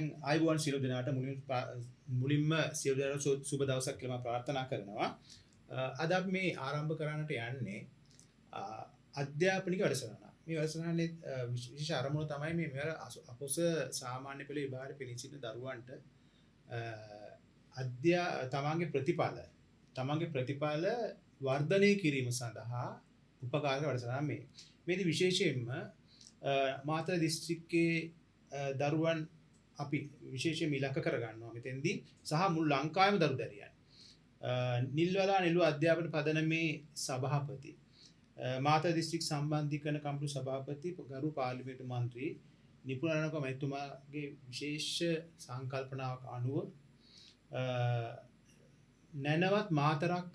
දැන් ආයුබෝවන් සියලු දෙනාට මුලින්ම සියලු දෙනාට සුබ දවසක් කියලා මම ප්‍රාර්ථනා කරනවා. අද අපි මේ ආරම්භ කරන්නට යන්නේ අධ්‍යාපනික වැඩසටහන. මේ වැඩසටහනේ විශේෂ අරමුණ තමයි මේ මෙවර අපොස සාමාන්‍ය පෙළ විභාගයේ පිළිසින සිටින දරුවන්ට තමන්ගේ ප්‍රතිඵල වර්ධනය කිරීම සඳහා උපකාරක වැඩසටහන මේ. මේදී විශේෂයෙන්ම මාතර දිස්ත්‍රික්කයේ දරුවන් අපි විශේෂයෙන් ඉලක්ක කරගන්නවා මෙතෙන්දී සහ මුළු ලංකාවේම දරු දැරියන්. නිල්වලා නෙළුව අධ්‍යාපන පදනමේ සභාපති මාතර දිස්ත්‍රික් සම්බන්ධීකරණ කමිටු සභාපති ගරු පාර්ලිමේන්තු මන්ත්‍රී නිපුණ රණක මැතිතුමාගේ විශේෂ සංකල්පනාවක් අනුව නැනවත් මාතරක්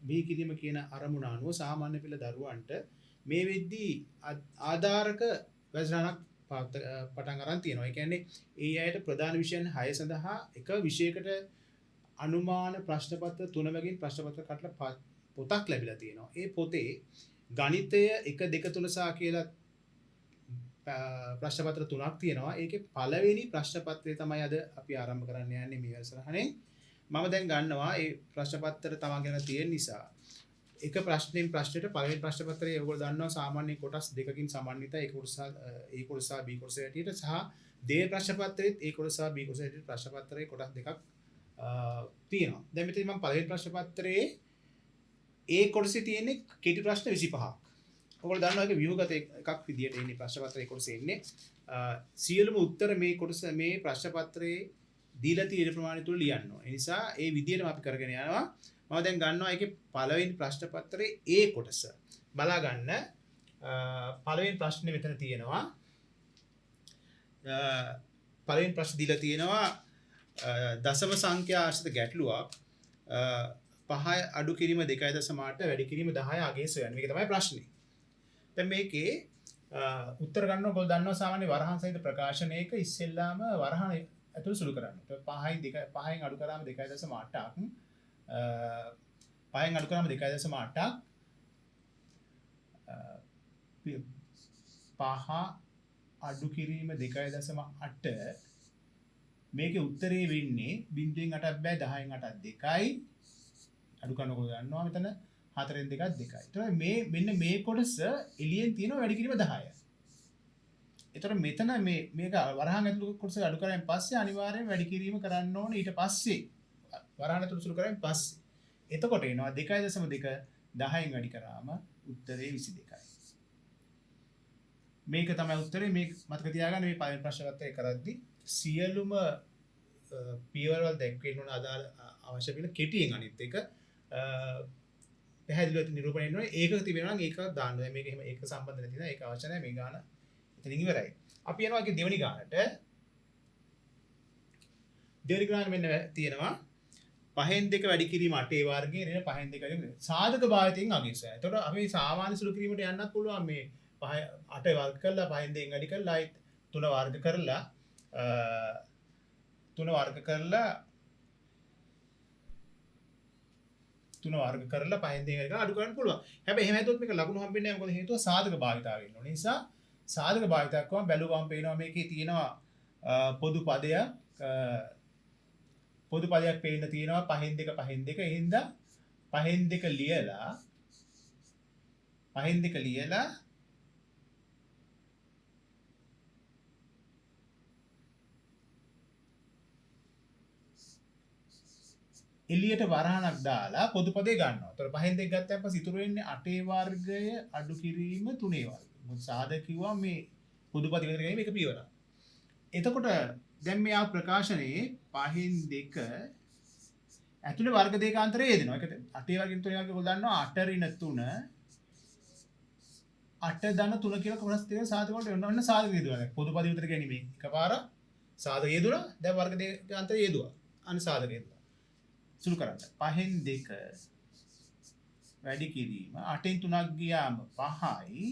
බිහි කිරීම කියන අරමුණ අනුව සාමාන්‍ය පෙළ දරුවන්ට මේ වෙද්දී ආධාරක වැඩසටහනක් පටන් අරන් තියෙනවා. ඒ කියන්නේ ඒ අයට ප්‍රධාන විෂයන් 6 සඳහා එක විෂයකට අනුමාන ප්‍රශ්න පත්‍ර 3 වගේන් ප්‍රශ්න පත්‍ර කටලා පොතක් ලැබිලා තියෙනවා. ඒ පොතේ ගණිතය 1 2 3 සහ කියලා ප්‍රශ්න පත්‍ර 3ක් තියෙනවා. ඒකේ පළවෙනි ප්‍රශ්න පත්‍රය තමයි අද අපි ආරම්භ කරන්න යන්නේ මේ වැඩසටහනේ. මම දැන් ගන්නවා ඒ ප්‍රශ්න පත්‍ර තමන්ගෙන තියෙන නිසා එක ප්‍රශ්නෙන් ප්‍රශ්නයට පළවෙනි ප්‍රශ්න පත්‍රය ඔයගොල්ලෝ දන්නවා සාමාන්‍ය කොටස් දෙකකින් සමන්විතයි. ඒ කොටස සහ B කොටස හැටියට සහ දෙවෙනි ප්‍රශ්න පත්‍රයේත් ඒ කොටස සහ B කොටස හැටියට ප්‍රශ්න පත්‍රයේ කොටස් දෙකක් තියෙනවා. දැන් මෙතන මම පළවෙනි ප්‍රශ්න පත්‍රයේ ඒ කොටසේ තියෙන්නේ කෙටි ප්‍රශ්න 25ක්. ඔයගොල්ලෝ දන්නවා ඒක ව්‍යුහගත එකක් විදියට එන්නේ ප්‍රශ්න පත්‍රයේ කොටසේ එන්නේ. සියලුම උත්තර මේ කොටස මේ ප්‍රශ්න පත්‍රයේ දීලා තියෙන ප්‍රමාණය තුල ලියන්න ඕනේ. ඒ නිසා ඒ විදියටම අපි කරගෙන යනවා. මම දැන් ගන්නවා ඒකේ පළවෙනි ප්‍රශ්න පත්‍රයේ ඒ කොටස. බලා ගන්න. පළවෙනි ප්‍රශ්නේ මෙතන තියෙනවා. පළවෙනි ප්‍රශ්න දීලා තියෙනවා දශම සංඛ්‍යා ආශ්‍රිත ගැටලුවක් 5 අඩු කිරීම 2.8 වැඩි කිරීම 10 අගේ සොයන්න. මේක තමයි ප්‍රශ්නේ. දැන් මේකේ උත්තර ගන්න ඔයගොල්ලෝ දන්නවා සාමාන්‍ය වරහන් සහිත ප්‍රකාශනයක ඉස්සෙල්ලාම වරහන් ඇතුළු සුළු කරන්න. 5න් අඩු කරාම 2.8ක් 5න් අඩු කරාම 2.8ක් 5 අඩු කිරීම 2.8 මේකේ උත්තරේ වෙන්නේ 0.8ක් බෑ 10න් 8ක් 2යි අඩු කරනකොට ගන්නවා මෙතන 4න් 2ක් 2යි. ඒතකොට මෙන්න මේ කොටස එළියෙන් තියෙනවා වැඩි කිරීම 10. ඒතකොට මෙතන මේක වරහන් ඇතුළු කොටස අඩු කරායින් පස්සේ අනිවාර්යයෙන් වැඩි කිරීම කරන්න ඕනේ ඊට පස්සේ වරහන් ඇතුළු සුළු කරායින් පස්සේ. එතකොට එනවා 2.2 10න් වැඩි කරාම උත්තරේ 22යි. මේක තමයි උත්තරේ. මේ මතක තියාගන්න මේ පළවෙනි ප්‍රශ්න පත්‍රය කරද්දී සියලුම පියවරවල් දැක්වෙන්න ඕන අදාළ අවශ්‍ය වෙන කෙටියෙන් අනිත් එක පැහැදිලිව නිරූපණය වෙනවා. ඒකක තිබෙනවා නම් ඒක දාන්න. දැන් මේක එහෙම ඒක සම්බන්ධ නැති නේද? ඒක අවශ්‍ය නැහැ. මේ ගාන එතනින් ඉවරයි. අපි යනවා ඒකේ දෙවෙනි ගානට. දෙවෙනි ගාන මෙන්න තියෙනවා 5න් 2 වැඩි කිරීම 8 වර්ගයේ නේද 5න් 2 වැඩි සාධක භාවිතයෙන් අගයසය. එතකොට අපි සාමාන්‍ය සුළු කිරීමට යන්නත් පුළුවන් මේ 8 වර්ග කරලා 5න් 2 වැඩි කරලා 3 වර්ග කරලා 3 වර්ග කරලා 5න් 2 වැඩි කරලා අඩු කරන්න පුළුවන්. හැබැයි එහෙම හිතුවොත් මේක ලකුණු හම්බෙන්නේ නැහැ. මොකද හේතුව සාධක භාවිතාව වෙන්න ඕනේ. නිසා සාධක භාවිතයක් වම බැලුවම පේනවා මේකේ තියෙනවා පොදු පදයක් පේන්න තියෙනවා 5න් 2 ඒ හින්දා 5න් 2 ලියලා එළියට වරහණක් දාලා පොදු පදේ ගන්නවා. ඒතර 5න් 2 ගත්තාම පස්සේ ඉතුරු වෙන්නේ 8 වර්ගය අඩු කිරීම 3 වර්ගය. මොකද සාධක කිව්වා මේ පොදු පද විතර ගන්නේ මේක පියවරක්. එතකොට දැන් මේ ආ ප්‍රකාශනයේ 5න් 2 ඇතුලේ වර්ග දෙක අතරේ යෙදෙනවා. ඒක 8 වර්ගෙන් 3 වර්ගය ඔයගොල්ලෝ දන්නවා 8 ඍණ 3 8 ධන 3 කියලා කොටස් දෙක සාධක වලට ඔන්න සාධක යෙදුවා. පොදු පද විතර ගන්නේ මේ එකපාර සාධක යෙදුණා. දැන් වර්ග දෙක අතරේ යෙදුවා. අන්න සාධක යෙදුවා. සුළු කරන්න. 5න් 2 වැඩි කිරීම 8න් 3ක් ගියාම 5යි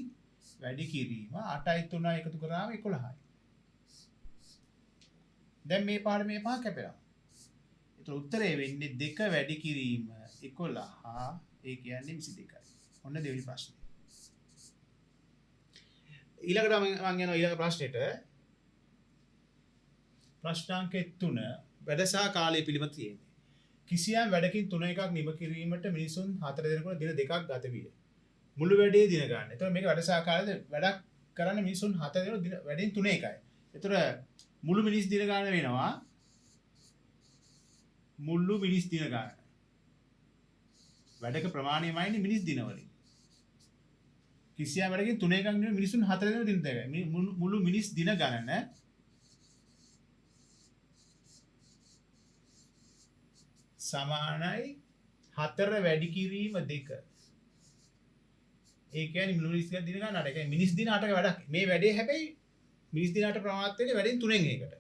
වැඩි කිරීම 8යි 3යි එකතු කරාම 11යි. දැන් මේ පාඩ මේ පහ කැපෙනවා. ඒතර උත්තරේ වෙන්නේ 2 වැඩි කිරීම 11 ඒ කියන්නේ 22යි. ඔන්න දෙවෙනි ප්‍රශ්නේ. ඊළඟට මම යනවා ඊළඟ ප්‍රශ්නෙට. ප්‍රශ්නාංක 3 වැඩ සහ කාලය පිළිබඳ තියෙන්නේ. කිසියම් වැඩකින් 3 එකක් නිම කිරීමට මිනිසුන් 4 දිනකට දින 2ක් ගත විය. මුළු වැඩේ දින ගන්න. එතකොට මේක වැඩ සහ කාලයද වැඩක් කරන්න මිනිසුන් 4 දින වැඩෙන් 3 එකයි. එතකොට මුළු මිනිස් දින ගන්න වෙනවා. මුළු මිනිස් දින ගන්න. වැඩක ප්‍රමාණයමයිනේ මිනිස් දිනවලින්. කිසියම් වැඩකින් 3 එකක් නෙමෙයි මිනිසුන් 4 දින දින දෙකයි. මුළු මිනිස් දින ගණන සමානයි 4 වැඩි කිරීම 2. ඒ කියන්නේ මුළු මිනිස් දින ගන්නට. ඒ කියන්නේ මිනිස් දින 8ක වැඩක්. මේ වැඩේ හැබැයි මිනිස් දින 8 ප්‍රමාණවත් වෙන්නේ වැඩෙන් 3න් එකකට.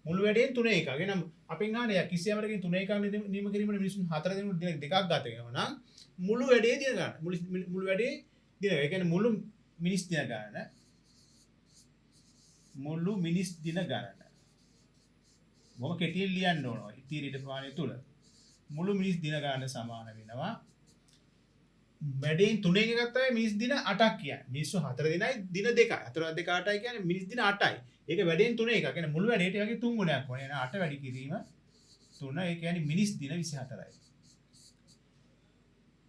මුළු වැඩෙන් 3 එකක්. එහෙනම් අපෙන් අහන්නේ කිසියම් වැඩකින් 3 එකක් නිම කිරීමට මිනිසුන් 4 දිනකට දින 2ක් ගත වෙනවා නම් මුළු වැඩේ දින ගන්න. මුළු වැඩේ දින. ඒ කියන්නේ මුළු මිනිස් දින ගන්න. මුළු මිනිස් දින ගන්න. මොකක් කෙටියෙන් ලියන්න ඕන. ඉතිරි ප්‍රමාණය තුල මුළු මිනිස් දින ගන්න සමාන වෙනවා. වැඩෙන් 3 එකක් තමයි මිනිස් දින 8ක් කියන්නේ. මිනිස්සු 4 දිනයි දින 2යි. 4 2 8යි කියන්නේ මිනිස් දින 8යි. ඒක වැඩෙන් 3 එකක්. කියන්නේ මුළු වැඩේට වගේ 3 ගුණයක් වුණා. එහෙනම් 8 වැඩි කිරීම 3 ඒ කියන්නේ මිනිස් දින 24යි.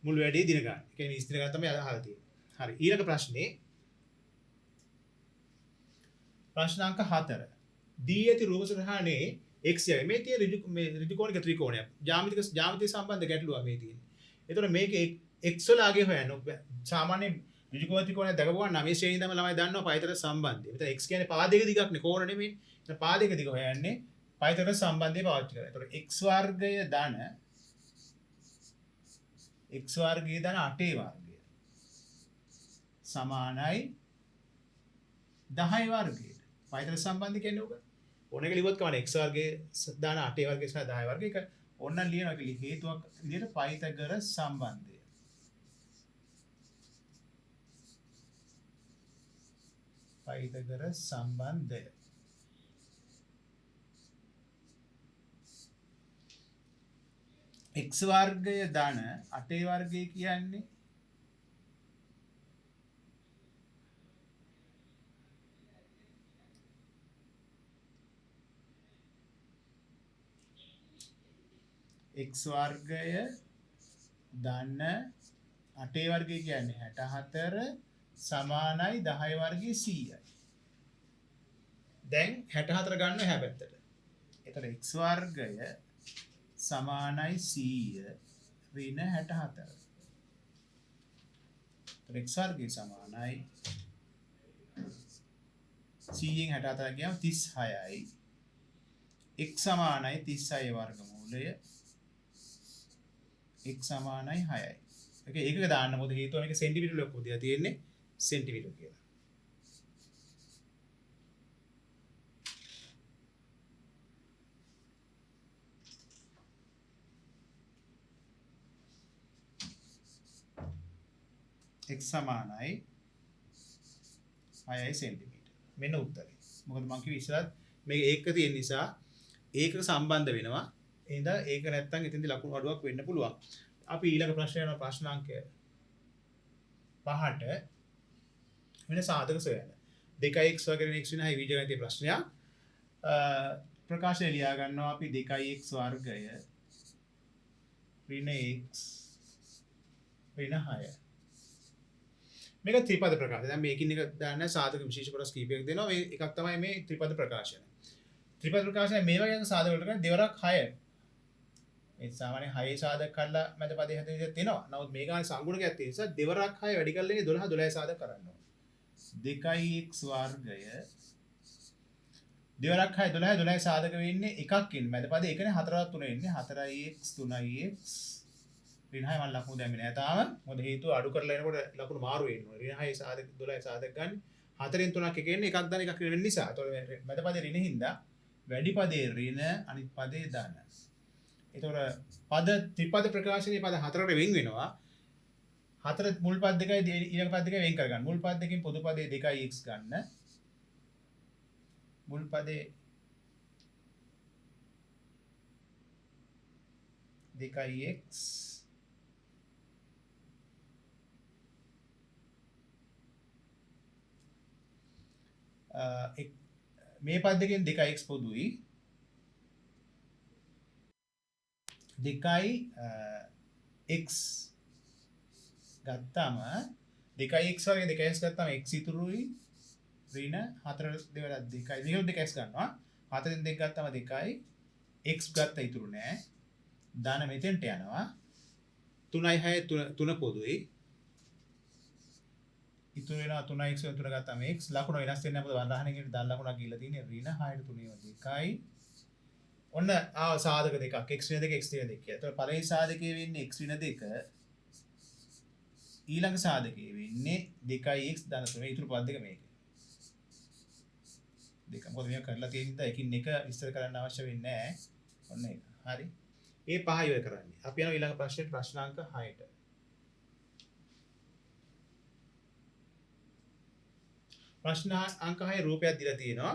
මුළු වැඩේ දින ගන්න. ඒ කියන්නේ මිනිස් දින ගන්න තමයි අහලා තියෙන්නේ. හරි. ඊළඟ ප්‍රශ්නේ ප්‍රශ්නාංක 4. දී ඇති රූප සටහනේ x යයි. මේ තියෙන ඍජු කෝණික ත්‍රිකෝණයක්. ජ්‍යාමිතික සම්බන්ධ ගැටලුවක් මේ තියෙන්නේ. එතකොට මේක x වල අගය හොයන්න. සාමාන්‍ය ඍජු කෝණික ත්‍රිකෝණයක් දක්වපුවා 9 ශ්‍රේණිය තමයි ළමයි දන්නවා පයිතර සම්බන්ධය. මෙතන x කියන්නේ පාදයක දිගක් නේ කෝණ නෙමෙයි. එතන පාදයක දිග හොයන්නේ පයිතර සම්බන්ධය පාවිච්චි කරලා. එතකොට x වර්ගය ධන x වර්ගය ධන 8 වර්ගය සමානයි 10 වර්ගයට. පයිතර සම්බන්ධය කියන්නේ ඕක. ඕන එක ලිව්වොත් කවන x වර්ගයේ දාන 8 වර්ගයේ සහ 10 වර්ගයේ එක ඕන්න ලියනවා කියලා හේතුවක් විදිහට පයිතගර සම්බන්ධය. පයිතගර සම්බන්ධය. x වර්ගය ධන 8 වර්ගය කියන්නේ x වර්ගය ධන 8 වර්ගය කියන්නේ 64 සමානයි 10 වර්ගයේ 100යි. දැන් 64 ගන්න එහා පැත්තට. එතකොට x වර්ගය සමානයි 100 ඍණ 64. එතකොට x වර්ගය සමානයි 100න් 64 ගියාම 36යි. x සමානයි 36 වර්ගමූලය x සමානයි 6යි. ඒකක දාන්න මොකද හේතුව මේක සෙන්ටිමීටර වල කොහොමද තියෙන්නේ සෙන්ටිමීටර කියලා. x සමානයි 6යි සෙන්ටිමීටර. මෙන්න උත්තරේ. මොකද මම කිව්ව ඉස්සරහත් මේක ඒක තියෙන නිසා ඒකක සම්බන්ධ වෙනවා. එහෙනම් ඒක නැත්තම් එතෙන්දී ලකුණු අඩුවක් වෙන්න පුළුවන්. අපි ඊළඟ ප්‍රශ්නය යන ප්‍රශ්නාංක 5ට වෙන සාධක සොයන්න. 2x වර්ගයෙන් x වෙන 6 වීඩියෝ එකේ තියෙන ප්‍රශ්නයක්. ප්‍රකාශය ලියා ගන්නවා අපි 2x වර්ගය ඍණ x ඍණ 6. මේක ත්‍රිපද ප්‍රකාශය. දැන් මේකින් එක දාන්න සාධක විශේෂ කොටස් කීපයක් දෙනවා. මේ එකක් තමයි මේ ත්‍රිපද ප්‍රකාශය. ත්‍රිපද ප්‍රකාශය මේ වගේ සාධක වලට කරන්නේ දෙවරක් 6. ඒ සාමාන්‍යයෙන් 6 සාධක කරලා මැද පදේ හැදෙන විදිහට තියෙනවා. නමුත් මේ ගානේ සංගුණකයක් තියෙන නිසා දෙවරක් 6 වැඩි කරලා ඉන්නේ 12 සාධක කරන්න ඕන. 2x වර්ගය දෙවරක් 6 12 සාධක වෙන්නේ එකක් ඉන්නේ. මැද පදේ එකනේ 4වත් 3 ඉන්නේ 4x 3x ඍණ 6 මම ලකුණු දැම්මේ නෑ තාම. මොකද හේතුව අඩු කරලා එනකොට ලකුණු මාරු වෙනවා. ඍණ 6 සාධක 12 සාධක ගන්න 4න් 3ක් එක එන්නේ එකක් දාන එකක් වෙන නිසා. ඒතකොට මැද පදේ ඍණ හින්දා වැඩි පදේ ඍණ අනිත් පදේ ධන. එතකොට පද ත්‍රිපද ප්‍රකාශනයේ පද 4කට වෙන් වෙනවා. 4 මුල් පද දෙකයි ඊළඟ පද දෙකයි වෙන් කර ගන්න. මුල් පද දෙකෙන් පොදු පදේ 2x ගන්න. මුල් පදේ 2x මේ පද දෙකෙන් 2x පොදුයි. දෙකයි x ගත්තාම 2x වගේ 2x ගත්තාම x ඉතුරුයි ඍණ 4 දෙවරක් 2යි විහිළු 2x ගන්නවා 4න් 2 ගත්තාම 2යි x ගත්ත ඉතුරු නෑ ධන මෙතෙන්ට යනවා 3යි 6 3 පොදුයි ඉතුරු වෙනවා 3x 3 ගත්තාම x ලකුණ වෙනස් වෙන්නේ නැහැ මොකද වරහණකින් ධන ලකුණක් ගිහිල්ලා තියෙන්නේ ඍණ 6ට 3 2යි ඔන්න ආව සාධක දෙකක් x ඍණ 2 x ඍණ 2 කියලා. ඒතකොට පළවෙනි සාධකයේ වෙන්නේ x ඍණ 2 ඊළඟ සාධකයේ වෙන්නේ 2x ධන 3 ඉතුරු පද දෙක මේකේ. දෙක මොකද මේක කරලා තියෙන නිසා එකින් එක විස්තර කරන්න අවශ්‍ය වෙන්නේ නැහැ. ඔන්න ඒක. හරි. ඒ පහ ඉවර කරන්නේ. අපි යනවා ඊළඟ ප්‍රශ්නෙට ප්‍රශ්නාංක 6ට. ප්‍රශ්න අංක 6 රූපයක් දීලා තියෙනවා.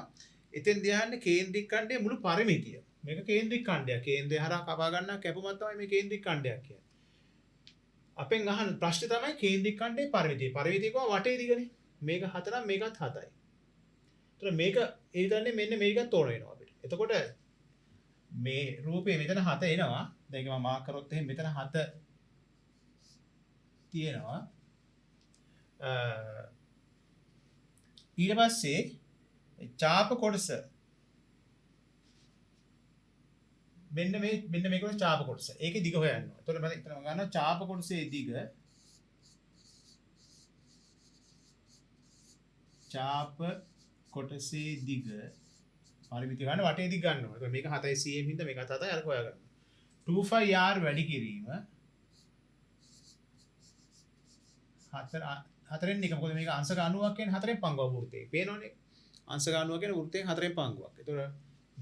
එතෙන් දිහාන්නේ කේන්ද්‍රික ඛණ්ඩයේ මුළු පරිමිතිය. මේක කේන්ද්‍රික ඛණ්ඩයක්. කේන්ද්‍රය හරහා කපා ගන්න කැපුමක් තමයි මේ කේන්ද්‍රික ඛණ්ඩයක් කියන්නේ. අපෙන් අහන ප්‍රශ්නේ තමයි කේන්ද්‍රික ඛණ්ඩයේ පරිමිතිය. පරිමිතිය කොහොම වටේ දිගනේ. මේක 4 නම් මේකත් 7යි. ඒතර මේක ඒ විතරනේ මෙන්න මේකත් ඕන වෙනවා අපිට. එතකොට මේ රූපේ මෙතන 7 එනවා. දැන් ඒක මම මාක් කරොත් එහෙනම් මෙතන 7 තියෙනවා. ඊට පස්සේ චාප කොටස මෙන්න මේක චාප කොටස. ඒකේ දිග හොයන්න ඕනේ. එතකොට මම එතන ගන්නවා චාප කොටසේ දිග චාප කොටසේ දිග පරිමිතිය ගන්න වටේ දිග ගන්න ඕනේ. මේක 7යි cm හින්දා මේකත් 7යි අරක හොයා ගන්න. 2πr වැඩි කිරීම 4න් එක මොකද මේක අංශක 90ක් කියන්නේ 4න් පංගුවක් වෘත්තේ. පේනවනේ. අංශක 90 කියන්නේ වෘත්තයෙන් 4න් පංගුවක්. ඒතකොට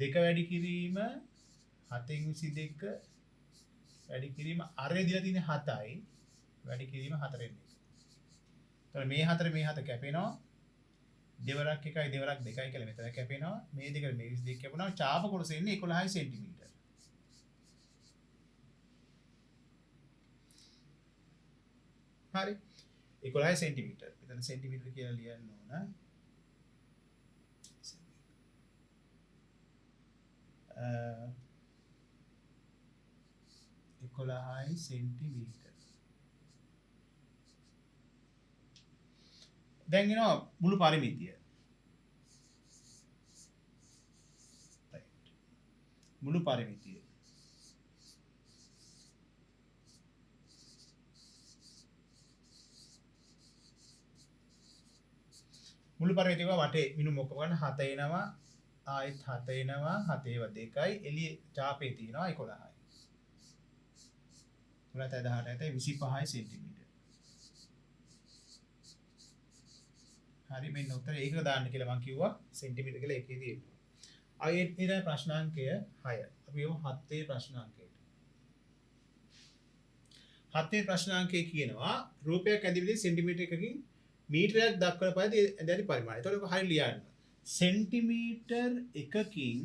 2 වැඩි කිරීම 7/22 වැඩි කිරීම අරේ දීලා තියෙන්නේ 7යි වැඩි කිරීම 4න් 1. ඒතකොට මේ 4 මේ 7 කැපෙනවා. දෙවරක් 1යි දෙවරක් 2යි කියලා මෙතන කැපෙනවා. මේ දෙක මේ 22 කැපුණා. චාප කොටස එන්නේ 11 cm. හරි. 11 cm. මෙතන cm කියලා ලියන්න ඕන. 11 cm. දැන් එනවා මුළු පරිමිතිය. මුළු පරිමිතිය. මුළු පරිමිතිය වටේ මිනු මොකක් ගන්න 7 එනවා ආයෙත් 7 එනවා 7 ඒවා 2යි එළිය චාපේ තියෙනවා 11යි. 18 25 cm. හරි මෙන්න උත්තර ඒක දාන්න කියලා මම කිව්වා සෙන්ටිමීටර කියලා එකේ තියෙනවා. ආයෙත් ඊට ප්‍රශ්නාංකය 6. අපි යමු 7 වෙනි ප්‍රශ්නාංකයට. 7 වෙනි ප්‍රශ්නාංකය කියනවා රූපයක් ඇඳිවිලි සෙන්ටිමීටර එකකින් මීටරයක් දක්වන පරිදි ඇඳි පරිමාණය. ඒතකොට ඒක හරිය ලියන්න. සෙන්ටිමීටර එකකින්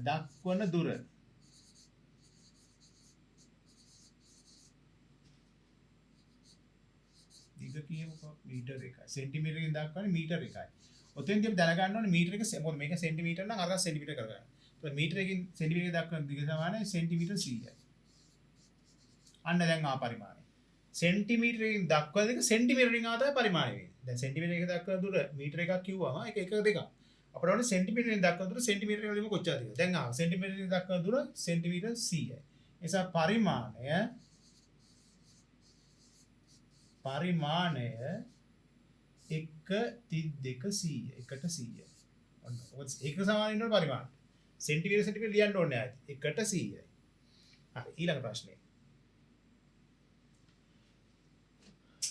දක්වන දුර දිග කියමුකෝ මීටර 1යි. සෙන්ටිමීටර එකකින් දක්වන්නේ මීටර 1යි. ඔතෙන්දී අපි දැනගන්න ඕනේ මීටර එක මොකද මේක සෙන්ටිමීටර නම් අරක සෙන්ටිමීටර කරගන්න. ඒත් මීටර එකකින් සෙන්ටිමීටර දක්වන දිග සමානයි සෙන්ටිමීටර 100යි. අන්න දැන් ආ පරිමාණය. සෙන්ටිමීටර එකකින් දක්වන දෙක සෙන්ටිමීටරින් ආතයි පරිමාණය වෙන්නේ. දැන් සෙන්ටිමීටර එකක දක්වන දුර මීටර එකක් කිව්වම ඒක 1 2ක්. අපිට ඕනේ සෙන්ටිමීටරින් දක්වන දුර සෙන්ටිමීටර වලින් කොච්චරද කියලා. දැන් ආ සෙන්ටිමීටරින් දක්වන දුර සෙන්ටිමීටර 100යි. එසා පරිමාණය 1/2 100යි. 1/100යි. ඔන්න ඔක ඒක සමාන වෙන පරිමාණය. සෙන්ටිමීටර ලියන්න ඕනේ ආයි. 1/100යි. හරි ඊළඟ ප්‍රශ්නේ.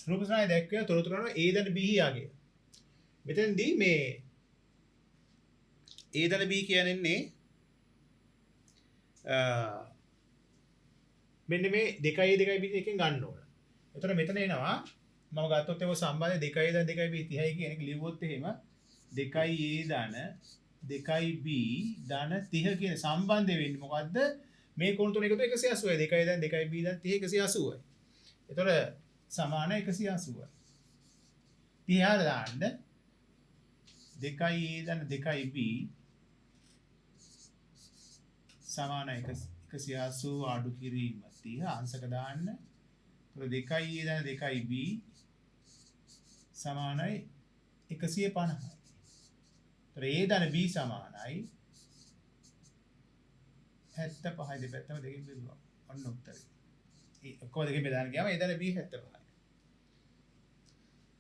රූප සාය දැක්විය තොරතුරු අනුව A දන B යාගේ. මෙතනදී මේ A දන B කියන්නේ මෙන්න මේ 2 2 B එකෙන් ගන්න ඕන. එතකොට මෙතන එනවා මම ගත්තොත් ඒක සම්බන්ධය 2 දන 2 B 30යි කියන එක ලියුවොත් එහෙම 2 A දන 2 B දන 30 කියන සම්බන්ධය වෙන්නේ මොකද්ද? මේ කොණ තුන එකතු 180යි. 2 දන 2 B දන 30 180යි. එතකොට සමාන 180යි. 30 දාන්න 2 A දන 2 B සමානයි 180 අඩු කිරීම 30 අංශක දාන්න. එතකොට 2 දැන් 2b සමානයි 150යි. එතකොට a දන b සමානයි 75යි දෙපැත්තම දෙකෙන් බෙදුවා. ඔන්න උත්තරේ. ඒ ඔක්කොම දෙකෙන් බෙදාගෙන ගියාම a දන b 75යි.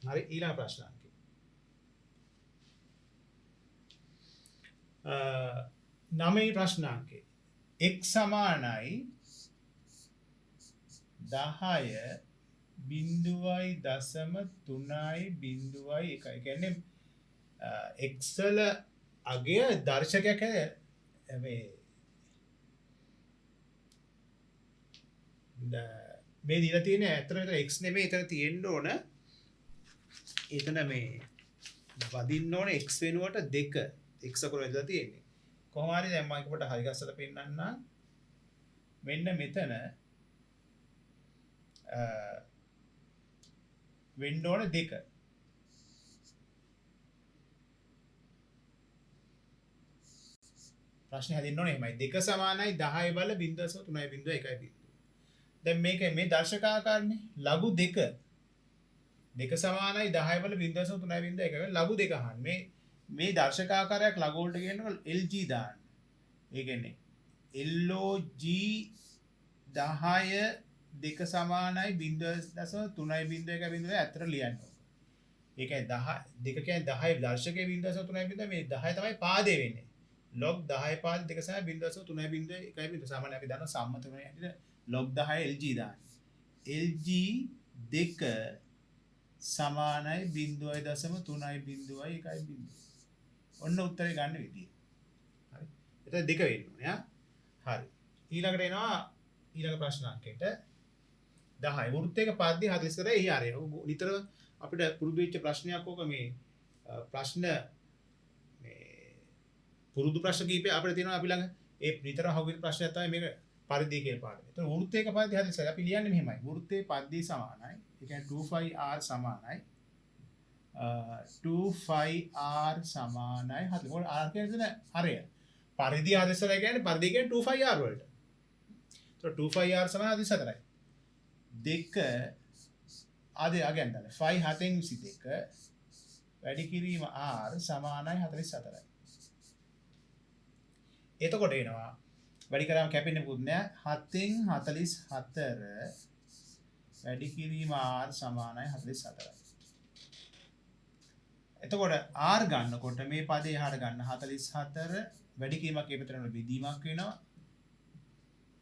හරි ඊළඟ ප්‍රශ්නාංකය. නවවෙනි ප්‍රශ්නාංකය. x සමානයි 10 බිංදුවයි දශම 3යි බිංදුවයි 1. ඒ කියන්නේ x වල අගය දර්ශකයක් මේ දීලා තියෙන ඇත්තට මෙතන x නෙමෙයි එතන තියෙන්න ඕන. එතන මේ වදින්න ඕන x වෙනුවට 2 x අකුර වෙලා තියෙන්නේ. කොහොම හරි දැන් මම එකකට හරි ගස්සලා පෙන්නන්නම්. මෙන්න මෙතන වෙන්න ඕන 2. ප්‍රශ්නේ හදින්න ඕනේ එහෙමයි. 2 සමානයි 10 බල 0.3.1. දැන් මේක මේ දර්ශකාකාරනේ ලඝු 2. 2 සමානයි 10 බල 0.3.1 ලඝු 2 අහන්න. මේ දර්ශකාකාරයක් ලඝු වලට කියනවා LG දාන්න. ඒ කියන්නේ LOG 10 2 සමානයි 0.3.1 ඇත්තට ලියන්න ඕනේ. ඒ කියන්නේ 10 2 කියන්නේ 10 දර්ශකයේ 0.3.1 මේ 10 තමයි පාදේ වෙන්නේ. log 10 පාද 2 සම 0.3.1 සාමාන්‍ය අපි දන්නවා සම්මත වෙන හැටියට log 10 LG දාන්න. LG 2 සමානයි 0.3.1. ඔන්න උත්තරේ ගන්න විදිය. හරි. එතන 2 වෙන්න ඕනේ ආ. හරි. ඊළඟට එනවා ඊළඟ ප්‍රශ්නාංකයට 10. වෘත්තයක පද්‍ය 40 කරේ එහි ආරය. නිතර අපිට පුරුදු වෙච්ච ප්‍රශ්නයක් ඕක මේ ප්‍රශ්න මේ පුරුදු ප්‍රශ්න කීපය අපිට තියෙනවා අපි ළඟ. ඒ නිතර අහුවෙන ප්‍රශ්නයක් තමයි මේක පරිධිය කියන පාඩම. එතන වෘත්තයක පද්‍ය 40 අපි ලියන්නේ මෙහෙමයි. වෘත්තයේ පද්‍ය සමානයි. ඒ කියන්නේ 2πr සමානයි 2πr සමානයි 40. මොකද r කියන්නේ හරය. පරිධිය 44 කියන්නේ පරිධිය කියන්නේ 2πr වලට. So 2πr සමාන 44යි. 2 ආදී අගයන් ගන්න. 5 7න් 22 වැඩි කිරීම r සමානයි 44යි. එතකොට එනවා වැඩි කරාම කැපෙන්නේ පුත් නෑ 7න් 44 වැඩි කිරීම r සමානයි 44යි. එතකොට r ගන්නකොට මේ පදේ එහාට ගන්න 44 වැඩි කිරීමක් ඒ පැත්තට බෙදීමක් වෙනවා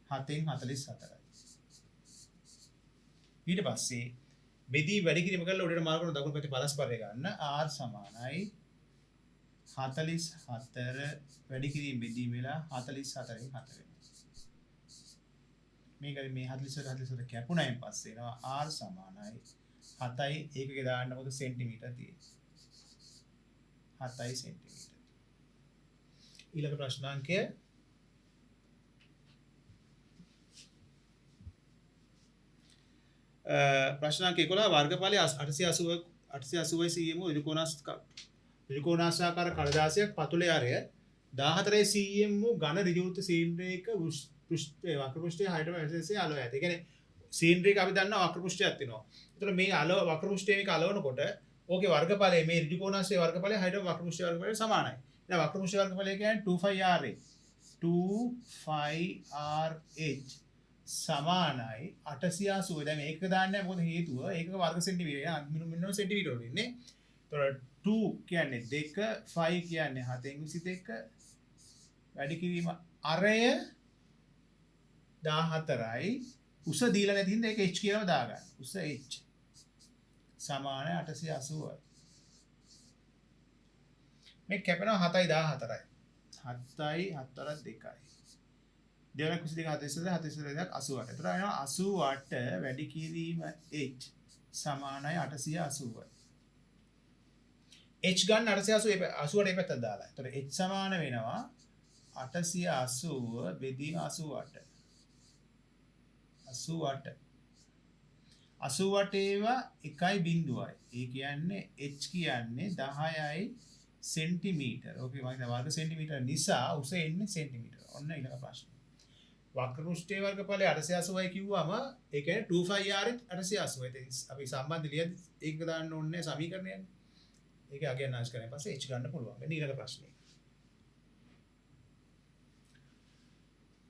7න් 44යි. ඊට පස්සේ බෙදී වැඩි කිරීම කරලා උඩට මාර්ග කරන දකුණු පැත්තේ පරස්පරය ගන්න r සමානයි 44 වැඩි කිරීම බෙදීම වෙලා 44න් 4 වෙනවා. මේක මේ 44 කැපුණයින් පස්සේ එනවා r සමානයි 7යි ඒකේ දාන්න මොකද සෙන්ටිමීටර තියෙන්නේ. 7යි සෙන්ටිමීටර. ඊළඟ ප්‍රශ්නාංකය ප්‍රශ්නාංක 11 වර්ගඵලය 880 cm ත්‍රිකෝණාකාර කඩදාසියක් පතුලේ ආරය 14 cm වූ ඝන ඍජුවෘත්ත සීන්ද්‍රයක පෘෂ්ඨයේ වක්‍ර පෘෂ්ඨයේ 6ට වැසෙසේ අලව ඇත. ඒ කියන්නේ සීන්ද්‍රයක අපි දන්නවා වක්‍ර පෘෂ්ඨයක් තියෙනවා. ඒතර මේ අලව වක්‍ර පෘෂ්ඨයේ මේක අලවනකොට ඕකේ වර්ගඵලය මේ ඍජුකෝණාංශයේ වර්ගඵලය 6ට වක්‍ර පෘෂ්ඨයේ වර්ගඵලය සමානයි. දැන් වක්‍ර පෘෂ්ඨයේ වර්ගඵලය කියන්නේ 2πrh 2πrh සමානයි 880. දැන් මේක දාන්නේ මොකද හේතුව? ඒකක වර්ග සෙන්ටිමීටර. මිනිමම් සෙන්ටිමීටර වල ඉන්නේ. ඒතර 2 කියන්නේ 2, 5 කියන්නේ 7න් 22. වැඩි කිරීම අරය 14යි. උස දීලා නැති හින්දා ඒක h කියලාම දාගන්න. උස h සමානයි 880යි. මේ කැපෙනවා 7යි 14යි. 7යි 4යි 2යි. දෙවන කුසි දෙක 44 44 88. එතකොට එනවා 88 වැඩි කිරීම h සමානයි 880යි. h ගන්න 880 88 පැත්තට දාලා. එතකොට h සමාන වෙනවා 880 බෙදීම 88. 88 ඒවා 1.0යි. ඒ කියන්නේ h කියන්නේ 10යි සෙන්ටිමීටර. ඕකේ මම වර්ග සෙන්ටිමීටර නිසා උස එන්නේ සෙන්ටිමීටර. ඔන්න ඊළඟ ප්‍රශ්නේ. වක්‍රපෘෂ්ඨයේ වර්ගඵලය 880යි කිව්වම ඒ කියන්නේ 2πr 880යි. ඉතින් අපි සම්බන්ධ ලියද්දි ඒක දාන්න ඕනේ සමීකරණයනේ. ඒක අගයන් නාශ කරලා පස්සේ h ගන්න පුළුවන්. ඊළඟ ප්‍රශ්නේ.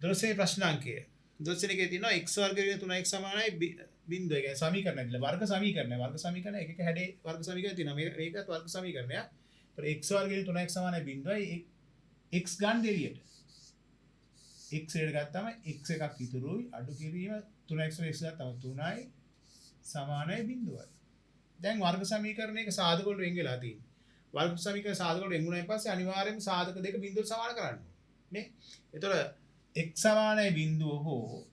12 වෙනි ප්‍රශ්නාංකය. 12 එකේ තියෙනවා x වර්ග වින 3x සමානයි බිංදුව. ඒ කියන්නේ සමීකරණය දිලා වර්ග සමීකරණය එක එක හැඩේ වර්ග සමීකරණය තියෙනවා. මේකත් වර්ග සමීකරණයක්. ඒතර x වර්ග වින 3x සමානයි බිංදුවයි x ගන්න දෙලියට. x එකට ගත්තාම x එකක් ඉතුරුයි අඩු කිරීම 3x x ගත්තාම 3යි සමානයි බිංදුවයි. දැන් වර්ග සමීකරණයක සාධක වලට වෙන් වෙලා තියෙනවා. වර්ග සමීකරණ සාධක වලට වෙන් වුණායින් පස්සේ අනිවාර්යයෙන්ම සාධක දෙක බිංදුවට සමාන කරන්න ඕනේ. නේ? ඒතර x සමානයි බිංදුව හෝ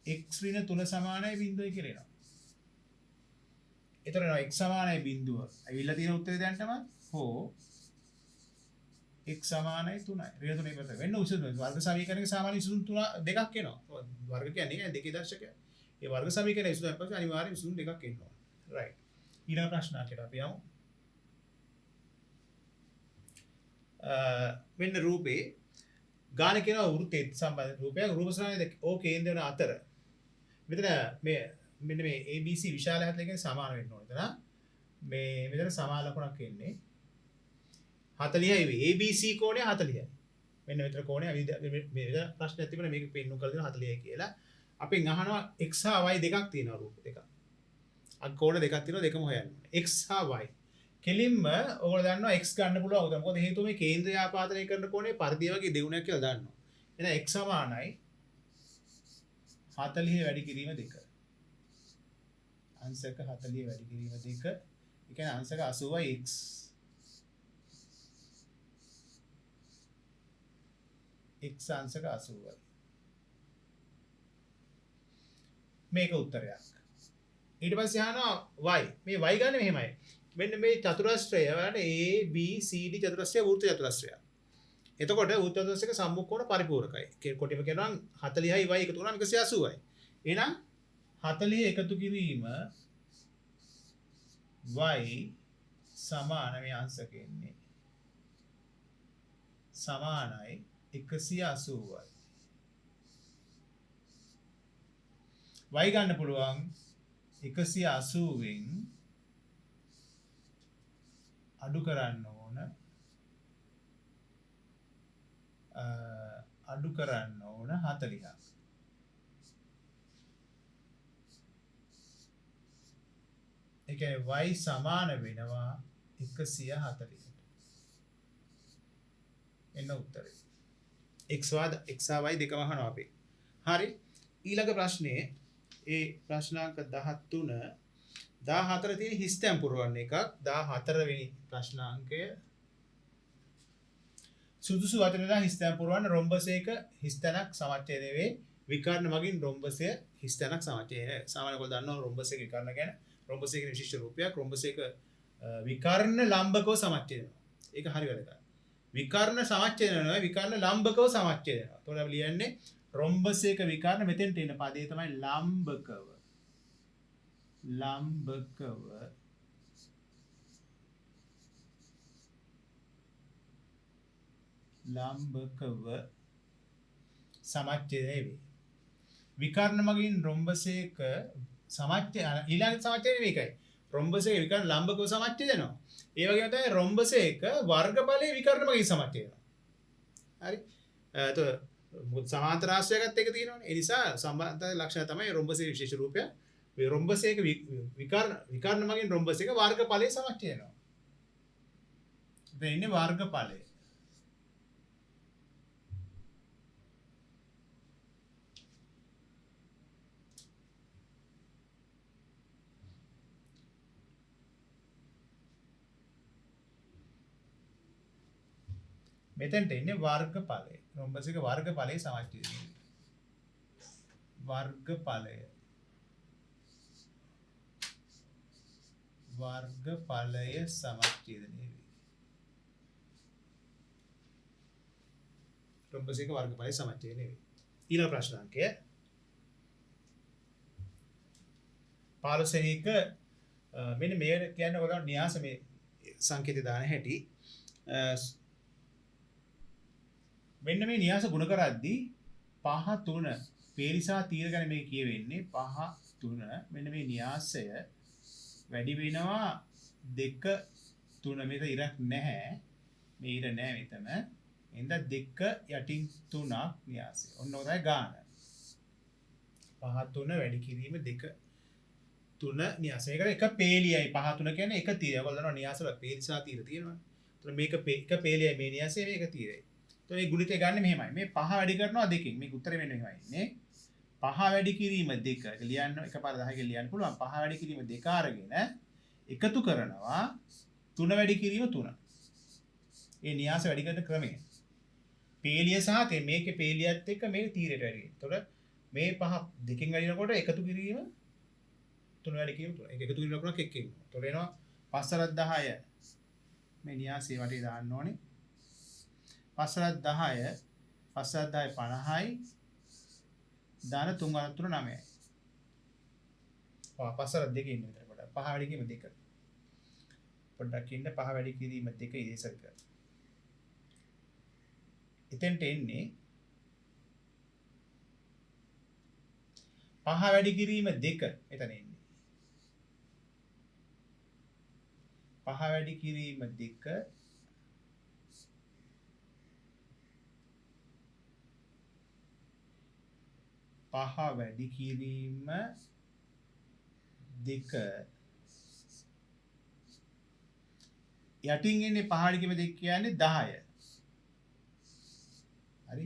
x ඍණ 3 සමානයි බිංදුවයි කියලා එනවා. ඒතර x සමානයි බිංදුව. ඇවිල්ලා තියෙන උත්තරේ දැන්ටම හෝ x සමානයි 3යි. ඍණ 3 ඉපත වෙන්න උසුදු වර්ග සමීකරණයක සාමාන්‍ය විසඳුම් තුන දෙකක් එනවා. වර්ග කියන්නේ දෙකේ දර්ශකය. ඒ වර්ග සමීකරණය විසඳුම් පස්සේ අනිවාර්යයෙන් විසඳුම් දෙකක් එනවා. රයිට්. ඊළඟ ප්‍රශ්නයකට අපි යමු. මෙන්න රූපේ ගාන කියනවා වෘත්තේ සම්බන්ධ රූපයක් රූප සාරය ඕ කේන්ද්‍ර වෙන අතර මෙතන මේ මෙන්න මේ ABC විශාල හැටල කියන්නේ සමාන වෙන්න ඕනේ. එතන මේ මෙතන සමාන ලකුණක් එන්නේ 40යි වේ. ABC කෝණය 40යි. මෙන්න මෙතන කෝණය මේ ප්‍රශ්නයක් තිබුණා මේක පෙන්නු කරලා දෙනවා 40යි කියලා. අපෙන් අහනවා x හා y දෙකක් තියෙනවා රූප දෙකක්. අක් කෝණ දෙකක් තියෙනවා දෙකම හොයන්න ඕනේ. x හා y. කෙලින්ම ඔයගොල්ලෝ දන්නවා x ගන්න පුළුවන්. මොකද හේතුව මේ කේන්ද්‍රය ආපාදනය කරන කෝණය පරිධිය වගේ දෙගුණයක් කියලා දන්නවා. එහෙනම් x සමානයි 40 වැඩි කිරීම 2. අංශක 40 වැඩි කිරීම 2. ඒ කියන්නේ අංශක 80යි x. x අංශක 80යි. මේක උත්තරයක්. ඊට පස්සේ අහනවා y. මේ y ගන්න මෙහෙමයි. මෙන්න මේ චතුරස්‍රය වල A B C D චතුරස්‍රය වෘත්ත චතුරස්‍රයක්. එතකොට වෘත්ත චතුරස්‍රයක සම්මුඛ කොණ පරිපූර්ණකයි. කොටිම කියනවා 40යි y එකතු කරාම 180යි. එහෙනම් 40 එකතු කිරීම y සමාන මේ අංශක එන්නේ සමානයි 180යි. y ගන්න පුළුවන් 180න් අඩු කරන්න ඕන 40ක්. ඒ කියන්නේ y සමාන වෙනවා 140ට. එන්න උත්තරේ. x y දෙකම අහනවා අපි. හරි. ඊළඟ ප්‍රශ්නේ ඒ ප්‍රශ්නාංක 13 14 තියෙන හිස්තැන් පුරවන්න එකක් 14 වෙනි ප්‍රශ්නාංකය සුදුසු වචනලා හිස්තැන් පුරවන්න රොම්බසයක හිස්තැනක් සමච්ඡේදය වේ විකර්ණ මගින් රොම්බසය හිස්තැනක් සමච්ඡේදය සාමාන්‍යයෙන් ඔයගොල්ලෝ දන්නවා රොම්බසයක විකර්ණ ගැන රොම්බසයක විශිෂ්ට රූපයක් රොම්බසයක විකර්ණ ලම්බකව සමච්ඡේදය වෙනවා ඒක හරි වැදගත් විකර්ණ සමච්ඡේදය නෙවෙයි විකර්ණ ලම්බකව සමච්ඡේදය වෙනවා එතකොට අපි ලියන්නේ රොම්බසයක විකර්ණ මෙතෙන්ට එන පදේ තමයි ලම්බකව සමච්ඡේදය වේ. විකර්ණ මගින් රොම්බසයක සමච්ඡේද ඊළඟ සමච්ඡේදය මේකයි. රොම්බසයක විකර්ණ ලම්බකව සමච්ඡේද වෙනවා. ඒ වගේම තමයි රොම්බසයක වර්ගඵලයේ විකර්ණ මගින් සමච්ඡේද වෙනවා. හරි. එතකොට සමාන්තර ආශ්‍රයයක්ත් එක තියෙනවානේ. ඒ නිසා සම්බන්ධ ලක්ෂණ තමයි රොම්බසයේ විශේෂ රූපය. මේ රොම්බසයක විකර්ණ මගින් රොම්බසයක වර්ගඵලයේ සමච්ඡේද වෙනවා. දැන් ඉන්නේ වර්ගඵලය. මෙතෙන්ට එන්නේ වර්ගඵලය. රොම්බසයක වර්ගඵලයේ සමච්ඡේදය. වර්ගඵලය සමච්ඡේදනය වේ. රොම්බසයක වර්ගඵලයේ සමච්ඡේදනය වේ. ඊළඟ ප්‍රශ්නාංකය 15 වෙනි එක මෙන්න මේ කියන්නේ ඔයගොල්ලෝ න්‍යාස මේ සංකේත දාන හැටි මෙන්න මේ න්‍යාස ගුණ කරද්දී 5 3 පේලිසා තීර ගැන මේ කියවෙන්නේ 5 3 මෙන්න මේ න්‍යාසය වැඩි වෙනවා 2 3 මෙතන ඉරක් නැහැ මේ ඉර නැහැ මෙතන එහෙනම් 2 යටින් 3ක් න්‍යාසය ඔන්න ඔතයි ගාන 5 3 වැඩි කිරීම 2 3 න්‍යාසය ඒකට එක පේලියයි 5 3 කියන්නේ එක තීරය ඔයගොල්ලෝ දන්නවා න්‍යාසවල පේලිසා තීර තියෙනවා එතකොට මේක එක පේලියයි මේ න්‍යාසය මේක තීරයයි එතකොට මේ ගුණිතය ගන්න මෙහෙමයි මේ 5 වැඩි කරනවා 2කින් මේක උත්තරේ වෙන්නේ මෙහෙමයි ඉන්නේ 5 වැඩි කිරීම 2 ඒක ලියන්න එකපාර 10 කින් ලියන්න පුළුවන් 5 වැඩි කිරීම 2 අරගෙන එකතු කරනවා 3 වැඩි කිරීම 3 ඒ න්‍යාස වැඩි කරන ක්‍රමය පේලිය සහ මේකේ පේලියත් එක්ක මේක තීරයට වැඩි එතකොට මේ 5 2කින් වැඩිනකොට එකතු කිරීම 3 වැඩි කිරීම 3 ඒක එකතු කිරීම කරනකොට එක්කින් එතකොට එනවා 5 10 මේ න්‍යාසයේ වටේ දාන්න ඕනේ 5 10 5 10 50යි දාන 3 අනතුරු 9යි. පස්සර දෙකේ ඉන්න විතර පොඩ්ඩක්. 5 වැඩි කිරීම 2. පොඩ්ඩක් ඉන්න 5 වැඩි කිරීම 2 ඉරේසර් කර. එතෙන්ට එන්නේ 5 වැඩි කිරීම 2 එතන එන්නේ. 5 වැඩි කිරීම 2 5 වැඩි කිරීම 2 යටින් එන්නේ 5 වැඩි කිරීම 2 කියන්නේ 10 හරි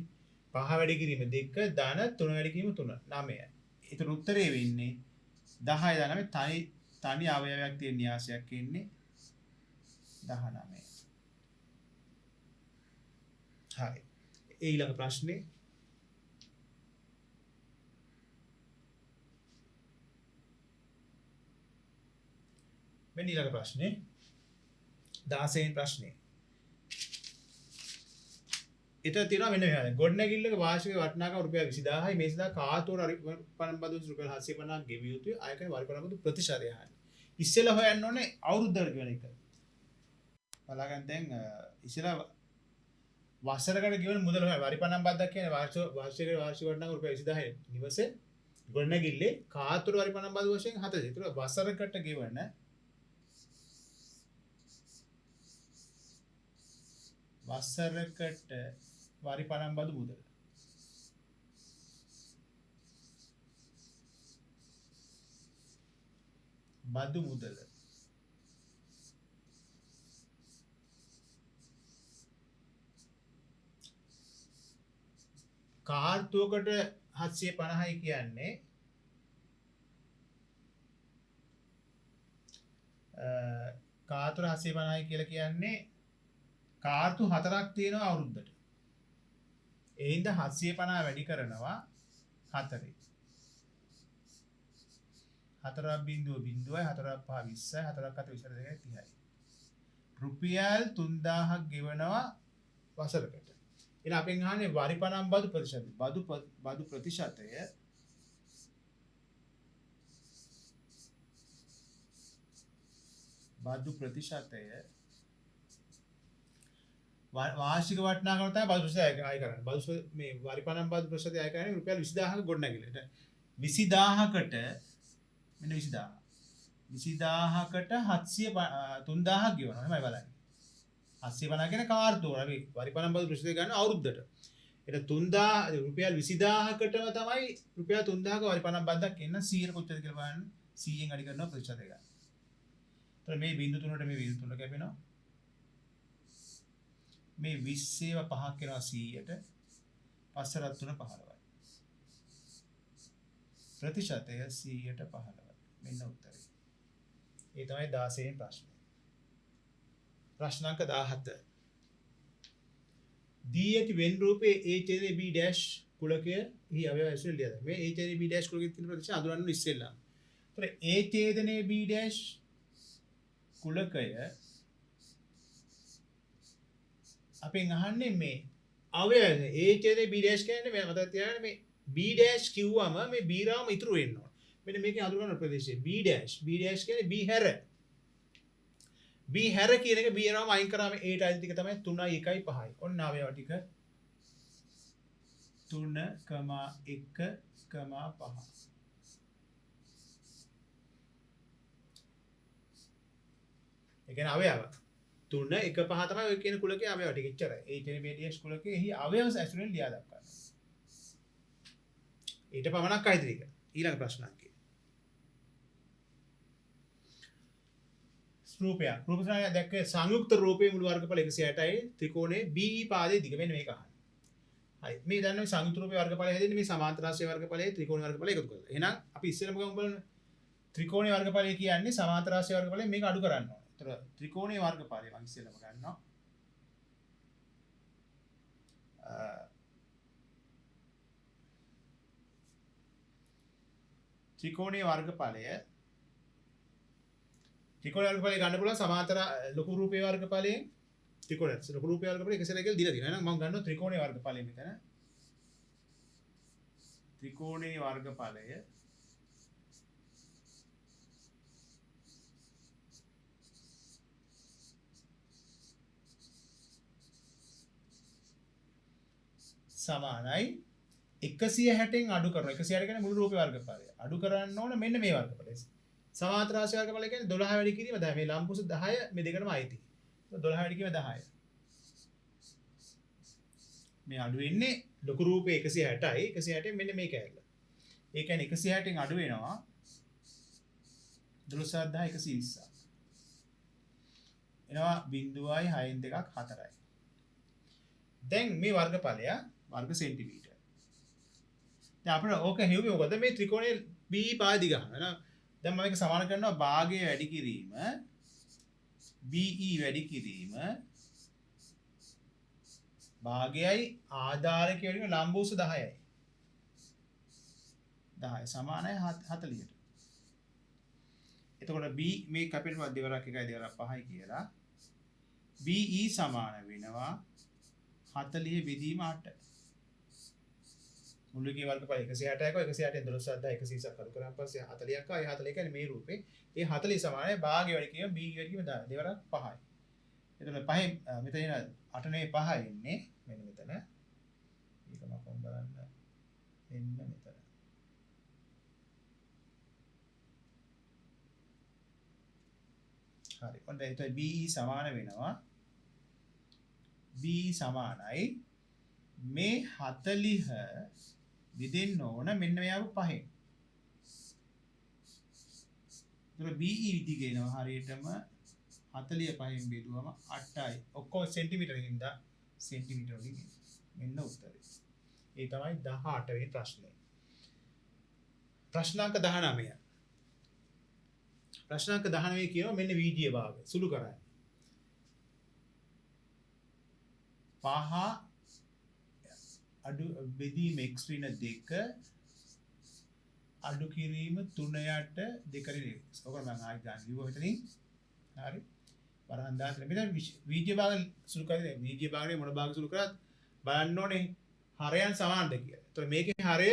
5 වැඩි කිරීම 2 දාන 3 වැඩි කිරීම 3 9 ඒතර උත්තරේ වෙන්නේ 10 දාන මේ තනි අවයවයක් තියෙන න්‍යාසයක් එන්නේ 19 හරි ඊළඟ ප්‍රශ්නේ මෙන්න ඊළඟ ප්‍රශ්නේ 16 වෙනි ප්‍රශ්නේ. ඊට තියෙනවා මෙන්න මෙහෙම. ගොඩනැගිල්ලක වාර්ෂික වටිනාකම රුපියල් 20000යි මේ සඳහා කාතෝර පරම් බදු රුපියල් 750ක් ගෙවිය යුතුයි. ආයකර වරිපරම් බදු ප්‍රතිශතය හරියි. ඉස්සෙල්ලා හොයන්න ඕනේ අවුරුද්දකට කියන එක. බලගන්න දැන් ඉස්සෙල්ලා වසරකට ගෙවන මුදල හොයන්න වරිපරම් බද්දක් කියන්නේ වාර්ෂික වටිනාකම රුපියල් 20000යි නිවසේ ගොඩනැගිල්ලේ කාතෝර වරිපරම් බදු වශයෙන් 40. ඒතර වසරකට ගෙවන වසරකට වරිපරම් බදු මුදල බදු මුදල කාර්තුවකට 750යි කියන්නේ කාර්තුව 750යි කියලා කියන්නේ කාර්තු 4ක් තියෙනවා අවුරුද්දට. ඒ හින්දා 750 වැඩි කරනවා 4. 4ක් බිංදුව බිංදුවයි 4ක් පහ 20යි 4ක් අත 22යි 30යි. රුපියල් 3000ක් ගෙවනවා වසරකට. එහෙනම් අපෙන් අහන්නේ වරිපරම් බදු ප්‍රතිශතය. බදු ප්‍රතිශතය වාර්ෂික වටිනාකම තමයි බදු ප්‍රතිශතය ආය කරන්නේ. බදු මේ වරිපරම් බදු ප්‍රතිශතය ආය කරන්නේ රුපියල් 20000ක ගොඩනැගිල්ලට. 20000කට මෙන්න 20000. 20000කට 3000ක් ගෙවනවා. එහෙමයි බලන්නේ. 750 කියන කාර්තුව අපි වරිපරම් බදු ප්‍රතිශතය ගන්න අවුරුද්දට. ඒක 3000 රුපියල් 20000කටම තමයි රුපියල් 3000ක වරිපරම් බද්දක් එන්න 100 කොච්චරද කියලා බලන්න 100ෙන් අඩි කරනවා ප්‍රතිශතය ගන්න. එතකොට මේ බිංදු 3ට මේ බිංදු 3 කැපෙනවා. මේ 20 ඒවා පහක් වෙනවා 100ට. 5 රත් 3 15යි. ප්‍රතිශතය 100ට 15යි. මෙන්න උත්තරේ. ඒ තමයි 16 වෙනි ප්‍රශ්නේ. ප්‍රශ්න අංක 17. දී ඇති වෙන් රූපයේ A B dash කුලකය හි අවයව ඇසුර ලියලා. මේ A B dash කුලකයේ තියෙන ප්‍රතිශත අඳුරන්න ඉස්සෙල්ලා. ඒතර A ඡේදනයේ B dash කුලකය අපෙන් අහන්නේ මේ අවයව A ඡේදයේ B dash කියන්නේ මේ මතක තියාගන්න මේ B dash කිව්වම මේ B රාම ඉතුරු වෙන්න ඕන. මෙන්න මේකේ අඳුරගන්න ප්‍රදේශය B dash කියන්නේ B හැර. B හැර කියන එක B රාම අයින් කරාම A ට අයිති ටික තමයි 3යි 1යි 5යි. ඔන්න අවයව ටික 3,1,5. ඒ කියන්නේ අවයව 3 1 5 තමයි ඔය කියන කුලකයේ අවයව ටික එච්චරයි. ඒ ඉන්ටර්මීඩියට් කුලකයේ එහි අවයව ඇසුරෙන් ලියා දක්වන්න. ඊට පමණක් අයිති එක. ඊළඟ ප්‍රශ්නයක්. රූපයක්. රූප සංඥා දැක්ක සංයුක්ත රූපයේ මුළු වර්ගඵල 160යි ත්‍රිකෝණයේ BE පාදයේ දිග මෙන්න මේක අහන්න. හරි. මේ දන්නේ සංයුක්ත රූපයේ වර්ගඵලය හැදෙන්නේ මේ සමාන්තර රාශියේ වර්ගඵලයේ ත්‍රිකෝණයේ වර්ගඵලය එකතු කරලා. එහෙනම් අපි ඉස්සෙල්ලාම ගමු බලන්න. ත්‍රිකෝණයේ වර්ගඵලය කියන්නේ සමාන්තර රාශියේ වර්ගඵලයෙන් මේක අඩු කරන්න ඕනේ. ඒතර ත්‍රිකෝණයේ වර්ගඵලය මම ඉස්සෙල්ලාම ගන්නවා. ත්‍රිකෝණයේ වර්ගඵලය වර්ගඵලය ගන්න පුළුවන් සමාන්තර ලොකු රූපයේ වර්ගඵලයෙන් ත්‍රිකෝණය ලොකු රූපයේ වර්ගඵලය එකසර කියලා දීලා තියෙනවා. එහෙනම් මම ගන්නවා ත්‍රිකෝණයේ වර්ගඵලය මෙතන. ත්‍රිකෝණයේ වර්ගඵලය සමානයි 160න් අඩු කරනවා. 160 කියන්නේ මුළු රූපේ වර්ගඵලය. අඩු කරන්න ඕන මෙන්න මේ වර්ගඵලය. සමාන්තර රාශි වර්ගඵලය කියන්නේ 12 වැඩි කිරීම 10. මේ ලම්පුස 10 මේ දෙකටම අයිති. 12 වැඩි කිරීම 10. මේ අඩු වෙන්නේ ලොකු රූපේ 160යි 160න් මෙන්න මේක ඇරලා. ඒ කියන්නේ 160න් අඩු වෙනවා 12120. එනවා 0.6න් 2ක් 4යි. දැන් මේ වර්ගඵලය වර්ග සෙන්ටිමීටර. දැන් අපිට ඕක හෙව්වේ මොකද මේ ත්‍රිකෝණයේ B පාදි ගන්නවා. දැන් මම මේක සමාන කරනවා භාගය වැඩි කිරීම BE වැඩි කිරීම භාගයයි ආධාරක වැඩි කිරීම ලම්බෝස 10යි. 10 සමානයි 40ට. එතකොට B මේ කැපිටල් මැද දෙවරක් 1යි දෙවරක් 5යි කියලා BE සමාන වෙනවා 40 බෙදීම 8. මුල්ලේ වර්ගඵල 160ක 160න් 12120ක් අඩු කරාන් පස්සේ 40ක් ආයි 40 කියන්නේ මේ රූපේ. ඒ 40 සමානයි භාගය වැඩි කිරීම B වැඩි කිරීම දෙවරක් 5යි. එතකොට 5 මෙතන 8 නේ 5 ඉන්නේ මෙන්න මෙතන. මේක මම කොහොමද බලන්න මෙන්න මෙතන. හරි. ඔන්න එතකොට BE සමාන වෙනවා B සමානයි මේ 40 විදින්න ඕන මෙන්න මෙයාව 5න්. ඒතර BE විදි ගේනවා හරියටම 45න් බෙදුවම 8යි. ඔක්කොම සෙන්ටිමීටරකින් දා සෙන්ටිමීටර වලින් මෙන්න උත්තරේ. ඒ තමයි 18 වෙනි ප්‍රශ්නේ. ප්‍රශ්නාංක 19. ප්‍රශ්නාංක 19 කියනවා මෙන්න වීඩියෝ භාගය සුළු කරන්නේ. 5 අඩු බෙදීම x ඍණ 2 අඩු කිරීම 3යට 2 ඍණ x. ඔක මම ආයි ගන්න කිව්වා මෙතනින්. හරි. වරහන් දාන්න මෙතන වීඩියෝ භාගය සුළු කරන්නේ වීඩියෝ භාගයේ මොන භාගය සුළු කරත් බලන්න ඕනේ හරයන් සමානද කියලා. ඒතකොට මේකේ හරය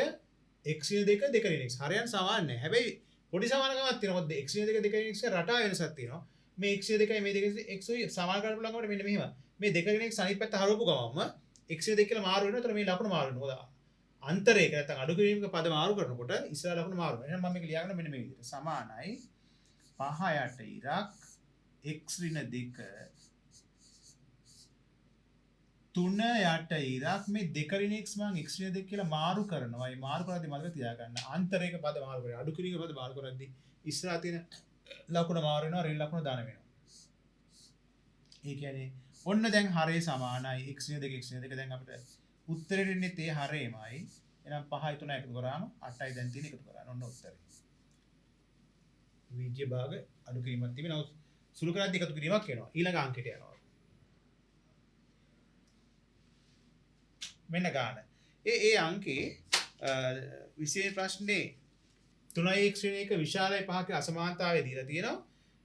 x ඍණ 2 2 ඍණ x. හරයන් සමාන නැහැ. හැබැයි පොඩි සමානකමක් තියෙනවා. මොකද x ඍණ 2 2 ඍණ x රටා වෙනසක් තියෙනවා. මේ x ඍණ 2යි මේ 2 x උයි සමාන කරන්න පුළුවන් කොට මෙන්න මෙහෙම. මේ 2 ඍණ x අනිත් පැත්ත හරවපු ගමන්ම x ඍණ 2 කියලා මාරු වෙනවා. ඒතර මේ ලකුණ මාරු වෙනවා. මොකද අන්තරයක නැත්නම් අඩු කිරීමක පද මාරු කරනකොට ඉස්සරහ ලකුණ මාරු වෙනවා. එහෙනම් මම මේක ලියාගන්න මෙන්න මේ විදිහට. සමානයි 5 යට ඉරක් x ඍණ 2 3 යට ඉරක් මේ 2 ඍණ x මම x ඍණ 2 කියලා මාරු කරනවා. ඒ මාරු කරද්දී මතක තියාගන්න අන්තරයක පද මාරු කරලා අඩු කිරීමක පද මාරු කරද්දී ඉස්සරහ තියෙන ලකුණ මාරු වෙනවා. ඍණ ලකුණ දාන වෙනවා. ඒ කියන්නේ ඔන්න දැන් හරය සමානයි x ඍණ 2 x ඍණ 2 දැන් අපිට උත්තරෙට එන්නේ තේ හරයමයි. එහෙනම් 5යි 3යි එකතු කරාම 8යි දැන් තියෙන එකතු කරාන ඔන්න උත්තරේ. වීජ්‍ය භාග අඩු කිරීමක් තිබෙනවා. සුළු කරද්දී එකතු කිරීමක් වෙනවා. ඊළඟ අංකයට යනවා. මෙන්න ගන්න. ඒ අංකේ 20 ප්‍රශ්නේ 3යි x ඍණ 1 විශාලයි 5ක අසමානතාවය දීලා තියෙනවා.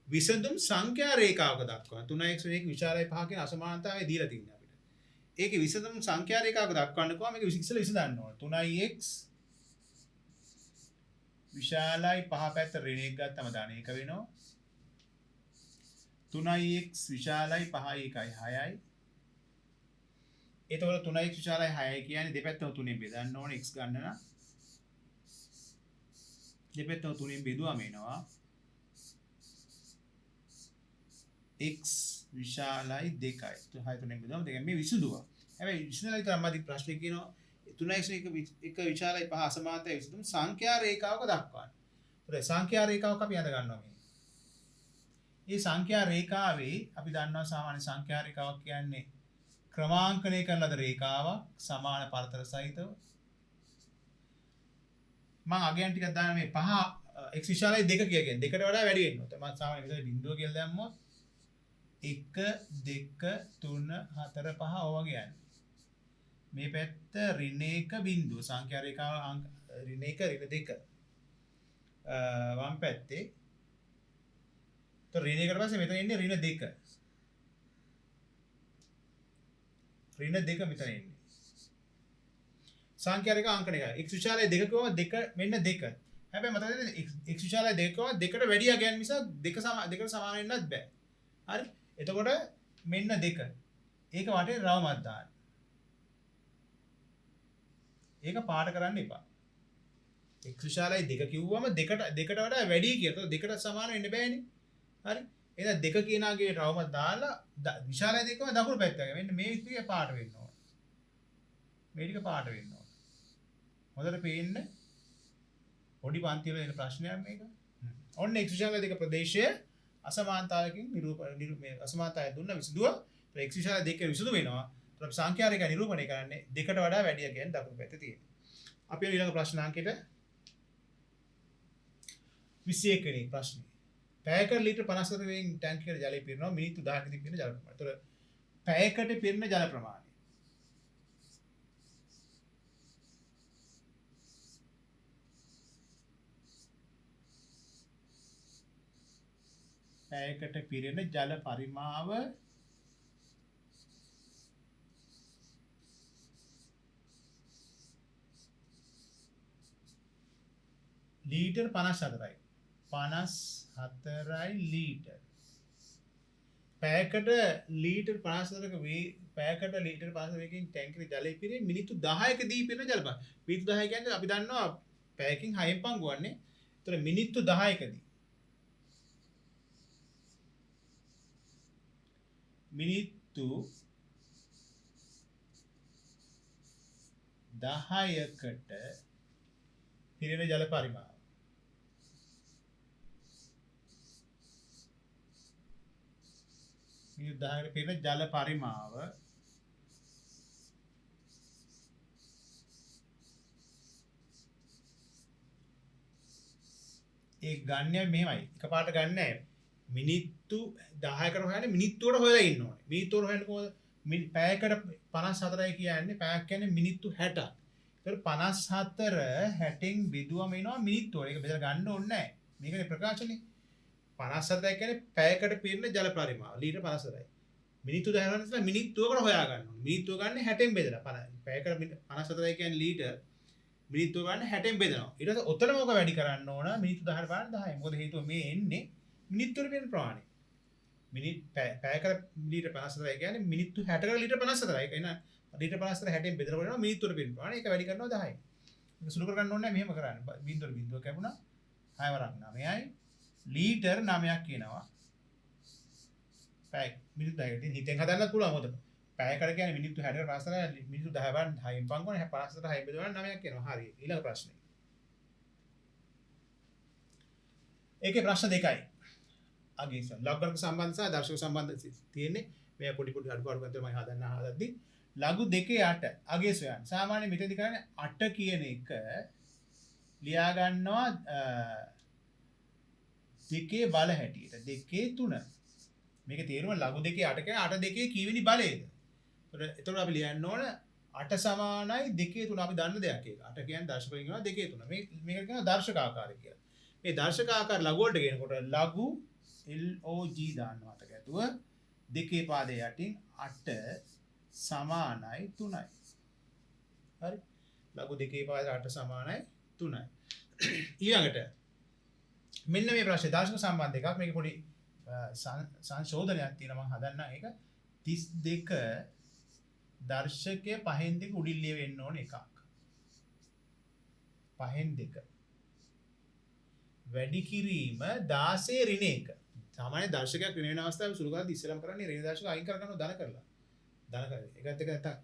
විසඳුම් සංඛ්‍යා රේඛාවක දක්වන 3යි x ඍණ 1 විශාලයි 5ක අසමානතාවය දීලා තියෙනවා අපිට. ඒකේ විසඳුම් සංඛ්‍යා රේඛාවක දක්වන්නකෝ මේක ඉස්සෙල්ලා විසඳන්න ඕන. 3ix විශාලයි 5 පැත්ත ඍණ 1 ගත්තම දාන 1 වෙනවා. 3ix විශාලයි 5යි 1යි 6යි. එතකොට 3x විශාලයි 6යි කියන්නේ දෙපැත්තම 3ෙන් බෙදන්න ඕනේ x ගන්න නම් දෙපැත්තම 3ෙන් බෙදුවම එනවා x විශාලයි 2යි. 6 3ෙන් බෙදුවම 2යි. මේ විසඳුවා. හැබැයි විසඳලා විතර අම්මාදී ප්‍රශ්නේ කියනවා 3x එක විශාලයි 5 අසමානතයි විසඳුම් සංඛ්‍යා රේඛාවක දක්වන්න. ඒත් සංඛ්‍යා රේඛාවක අපි අඳ ගන්නවා මේ. මේ සංඛ්‍යා රේඛාවේ අපි දන්නවා සාමාන්‍ය සංඛ්‍යා රේඛාවක් කියන්නේ ක්‍රමාංකනය කරන ලද රේඛාවක් සමාන පරතර සහිතව. මම අගයන් ටිකක් දාන මේ 5 x විශාලයි 2 කියන්නේ දෙකට වඩා වැඩි වෙන්න ඕනේ. මම සාමාන්‍ය විදිහට බිංදුව කියලා දැම්මොත් 1 2 3 4 5 ඔය වගේ යන්නේ. මේ පැත්ත ඍණ 1 බිංදුව සංඛ්‍යා රේඛාව ඍණ 1 ඍණ 2 වම් පැත්තේ ඍණ 1කට පස්සේ මෙතන ඉන්නේ ඍණ 2 ඍණ 2 මෙතන ඉන්නේ සංඛ්‍යා රේඛා අංකණය කරා x විශාලයි 2 කෝම 2 මෙන්න 2 හැබැයි මතක තියාගන්න x විශාලයි 2 කෝම 2කට වැඩිය ගන්න නිසා 2කට සමාන වෙන්නත් බෑ හරි එතකොට මෙන්න 2 ඒක වටේ රවමක් දාන්න ඒක පාට කරන්න එපා x විශාලයි 2 කිව්වම දෙකට වඩා වැඩි කියලා. දෙකට සමාන වෙන්න බෑනේ. හරි. එහෙනම් 2 කියනාගේ රවම දාලා විශාලයි 2ම දකුණු පැත්තට. මෙන්න මේ විදිහේ පාට වෙන්න ඕන. මේ ටික පාට වෙන්න ඕන. හොඳට පේන්න. පොඩි පන්ති වල එන ප්‍රශ්නයක් මේක. ඔන්න x විශාලයි 2 ප්‍රදේශය අසමානතාවයකින් මේ අසමානතාවය දුන්න විසඳුව. x විශාලයි 2 විසඳුව වෙනවා. අපි සංඛ්‍යා රේඛා නිරූපණය කරන්නේ දෙකට වඩා වැඩි කියන දකුණු පැත්තේ තියෙන. අපි ඊළඟ ප්‍රශ්නාංකයට 21 වෙනි ප්‍රශ්නේ. පැයකට ලීටර් 54 වෙන් ටැංකියකට ජලය පිරෙනවා මිනිත්තු 10කදී පිරෙන ජල ප්‍රමාණය. ඒතර පැයකට පිරෙන ජල ප්‍රමාණය. පැයකට පිරෙන ජල පරිමාව ලීටර් 54යි. 54යි ලීටර්. පැයකට ලීටර් 54ක පැයකට ලීටර් 54කින් ටැංකියට ජලය පිරෙන්නේ මිනිත්තු 10කදී පිරෙන ජල ප්‍රමාණය. මිනිත්තු 10 කියන්නේ අපි දන්නවා පැයකින් 6න් පංගුවන්නේ. ඒතර මිනිත්තු 10කදී මිනිත්තු 10කට පිරෙන ජල පරිමාව මිනිත්තු 10කට පිරෙන ජල පරිමාව ඒ ගන්න මෙහෙමයි එකපාරට ගන්න නැහැ මිනිත්තු 10කට හොයන්නේ මිනිත්තුවට හොයලා ඉන්න ඕනේ මිනිත්තුවට හොයන්නේ කොහොමද පැයකට 54යි කියන්නේ පැයක් කියන්නේ මිනිත්තු 60ක් ඒතර 54 60න් බෙදුවම එනවා මිනිත්තුවට ඒක බෙදලා ගන්න ඕනේ නැහැ මේකනේ ප්‍රකාශනේ 54යි කියන්නේ පැයකට පිරෙන ජල පරිමාව ලීටර් 54යි මිනිත්තු 10 ගන්න මිනිත්තුවකට හොයා ගන්න ඕනේ මිනිත්තුව ගන්න 60න් බෙදලා පැයකට 54යි කියන්නේ ලීටර් මිනිත්තුව ගන්න 60න් බෙදනවා ඊට පස්සේ ඔතන මොකක් වැඩි කරන්න ඕන මිනිත්තු 10ට බලන්න 10යි මොකද හේතුව මේ එන්නේ මිනිත්තුවට පිරෙන ප්‍රමාණය පැයකට ලීටර් 54යි කියන්නේ මිනිත්තු 60කට ලීටර් 54යි ඒක එන ලීටර් 54 60න් බෙදලා බලනවා මිනිත්තුවට පිරෙන ප්‍රමාණය ඒක වැඩි කරනවා 10යි මේක සුළු කරගන්න ඕනේ මෙහෙම කරන්න බිංදුව කැපුණා 6 වරක් 9යි ලීටර් 9ක් කියනවා පැය මිනිත්තු 10කට හිතෙන් හදන්නත් පුළුවන් මොකද පැයකට කියන්නේ මිනිත්තු 60කට 54 මිනිත්තු 10 වන් 6න් පංගුවනේ 54 6 බෙදවන 9ක් කියනවා හරි ඊළඟ ප්‍රශ්නේ ඒකේ ප්‍රශ්න දෙකයි අගේ ලඝු සම්බන්ධ සහ දර්ශක සම්බන්ධ තියෙන්නේ මේ පොඩි පොඩි අඩු ගන්න තමයි හදද්දී ලඝු දෙකේ 8 අගේ සොයන්න සාමාන්‍ය මෙතනදි කරන්නේ 8 කියන එක ලියා ගන්නවා දෙකේ බල හැටියට දෙකේ 3 මේක තේරුම ලඝු දෙකේ 8 කියන්නේ 8 දෙකේ කීවෙනි බලයේද එතකොට අපි ලියන්න ඕන 8 සමානයි දෙකේ 3 අපි දන්න දෙයක් ඒක 8 කියන්නේ දර්ශක වලින් කියනවා දෙකේ 3 මේක කියනවා දර්ශක ආකාරය කියලා මේ දර්ශක ආකාර ලඝු වලට කියනකොට ලඝු LOG දානවා අත ගැතුව දෙකේ පාදයේ යටින් 8 සමානයි 3යි හරි ලඝු දෙකේ පාදයේ 8 සමානයි 3යි ඊළඟට මෙන්න මේ ප්‍රශ්නේ දර්ශක සම්බන්ධ එකක් මේක පොඩි සංශෝධනයක් තියෙනවා මම හදන්නම් ඒක 32 දර්ශකය පහෙන් දෙක උඩිල්ලිය වෙන්න ඕන එකක්. පහෙන් දෙක. වැඩි කිරීම 16 ඍණ 1. සාමාන්‍ය දර්ශකයක් ඍණ වෙන අවස්ථාවේ සුළු කරද්දී ඉස්සෙල්ලාම කරන්නේ ඍණ දර්ශක අයින් කර ගන්නවා ධන කරලා. ධන කරලා. ඒකත් එක නැත්තම්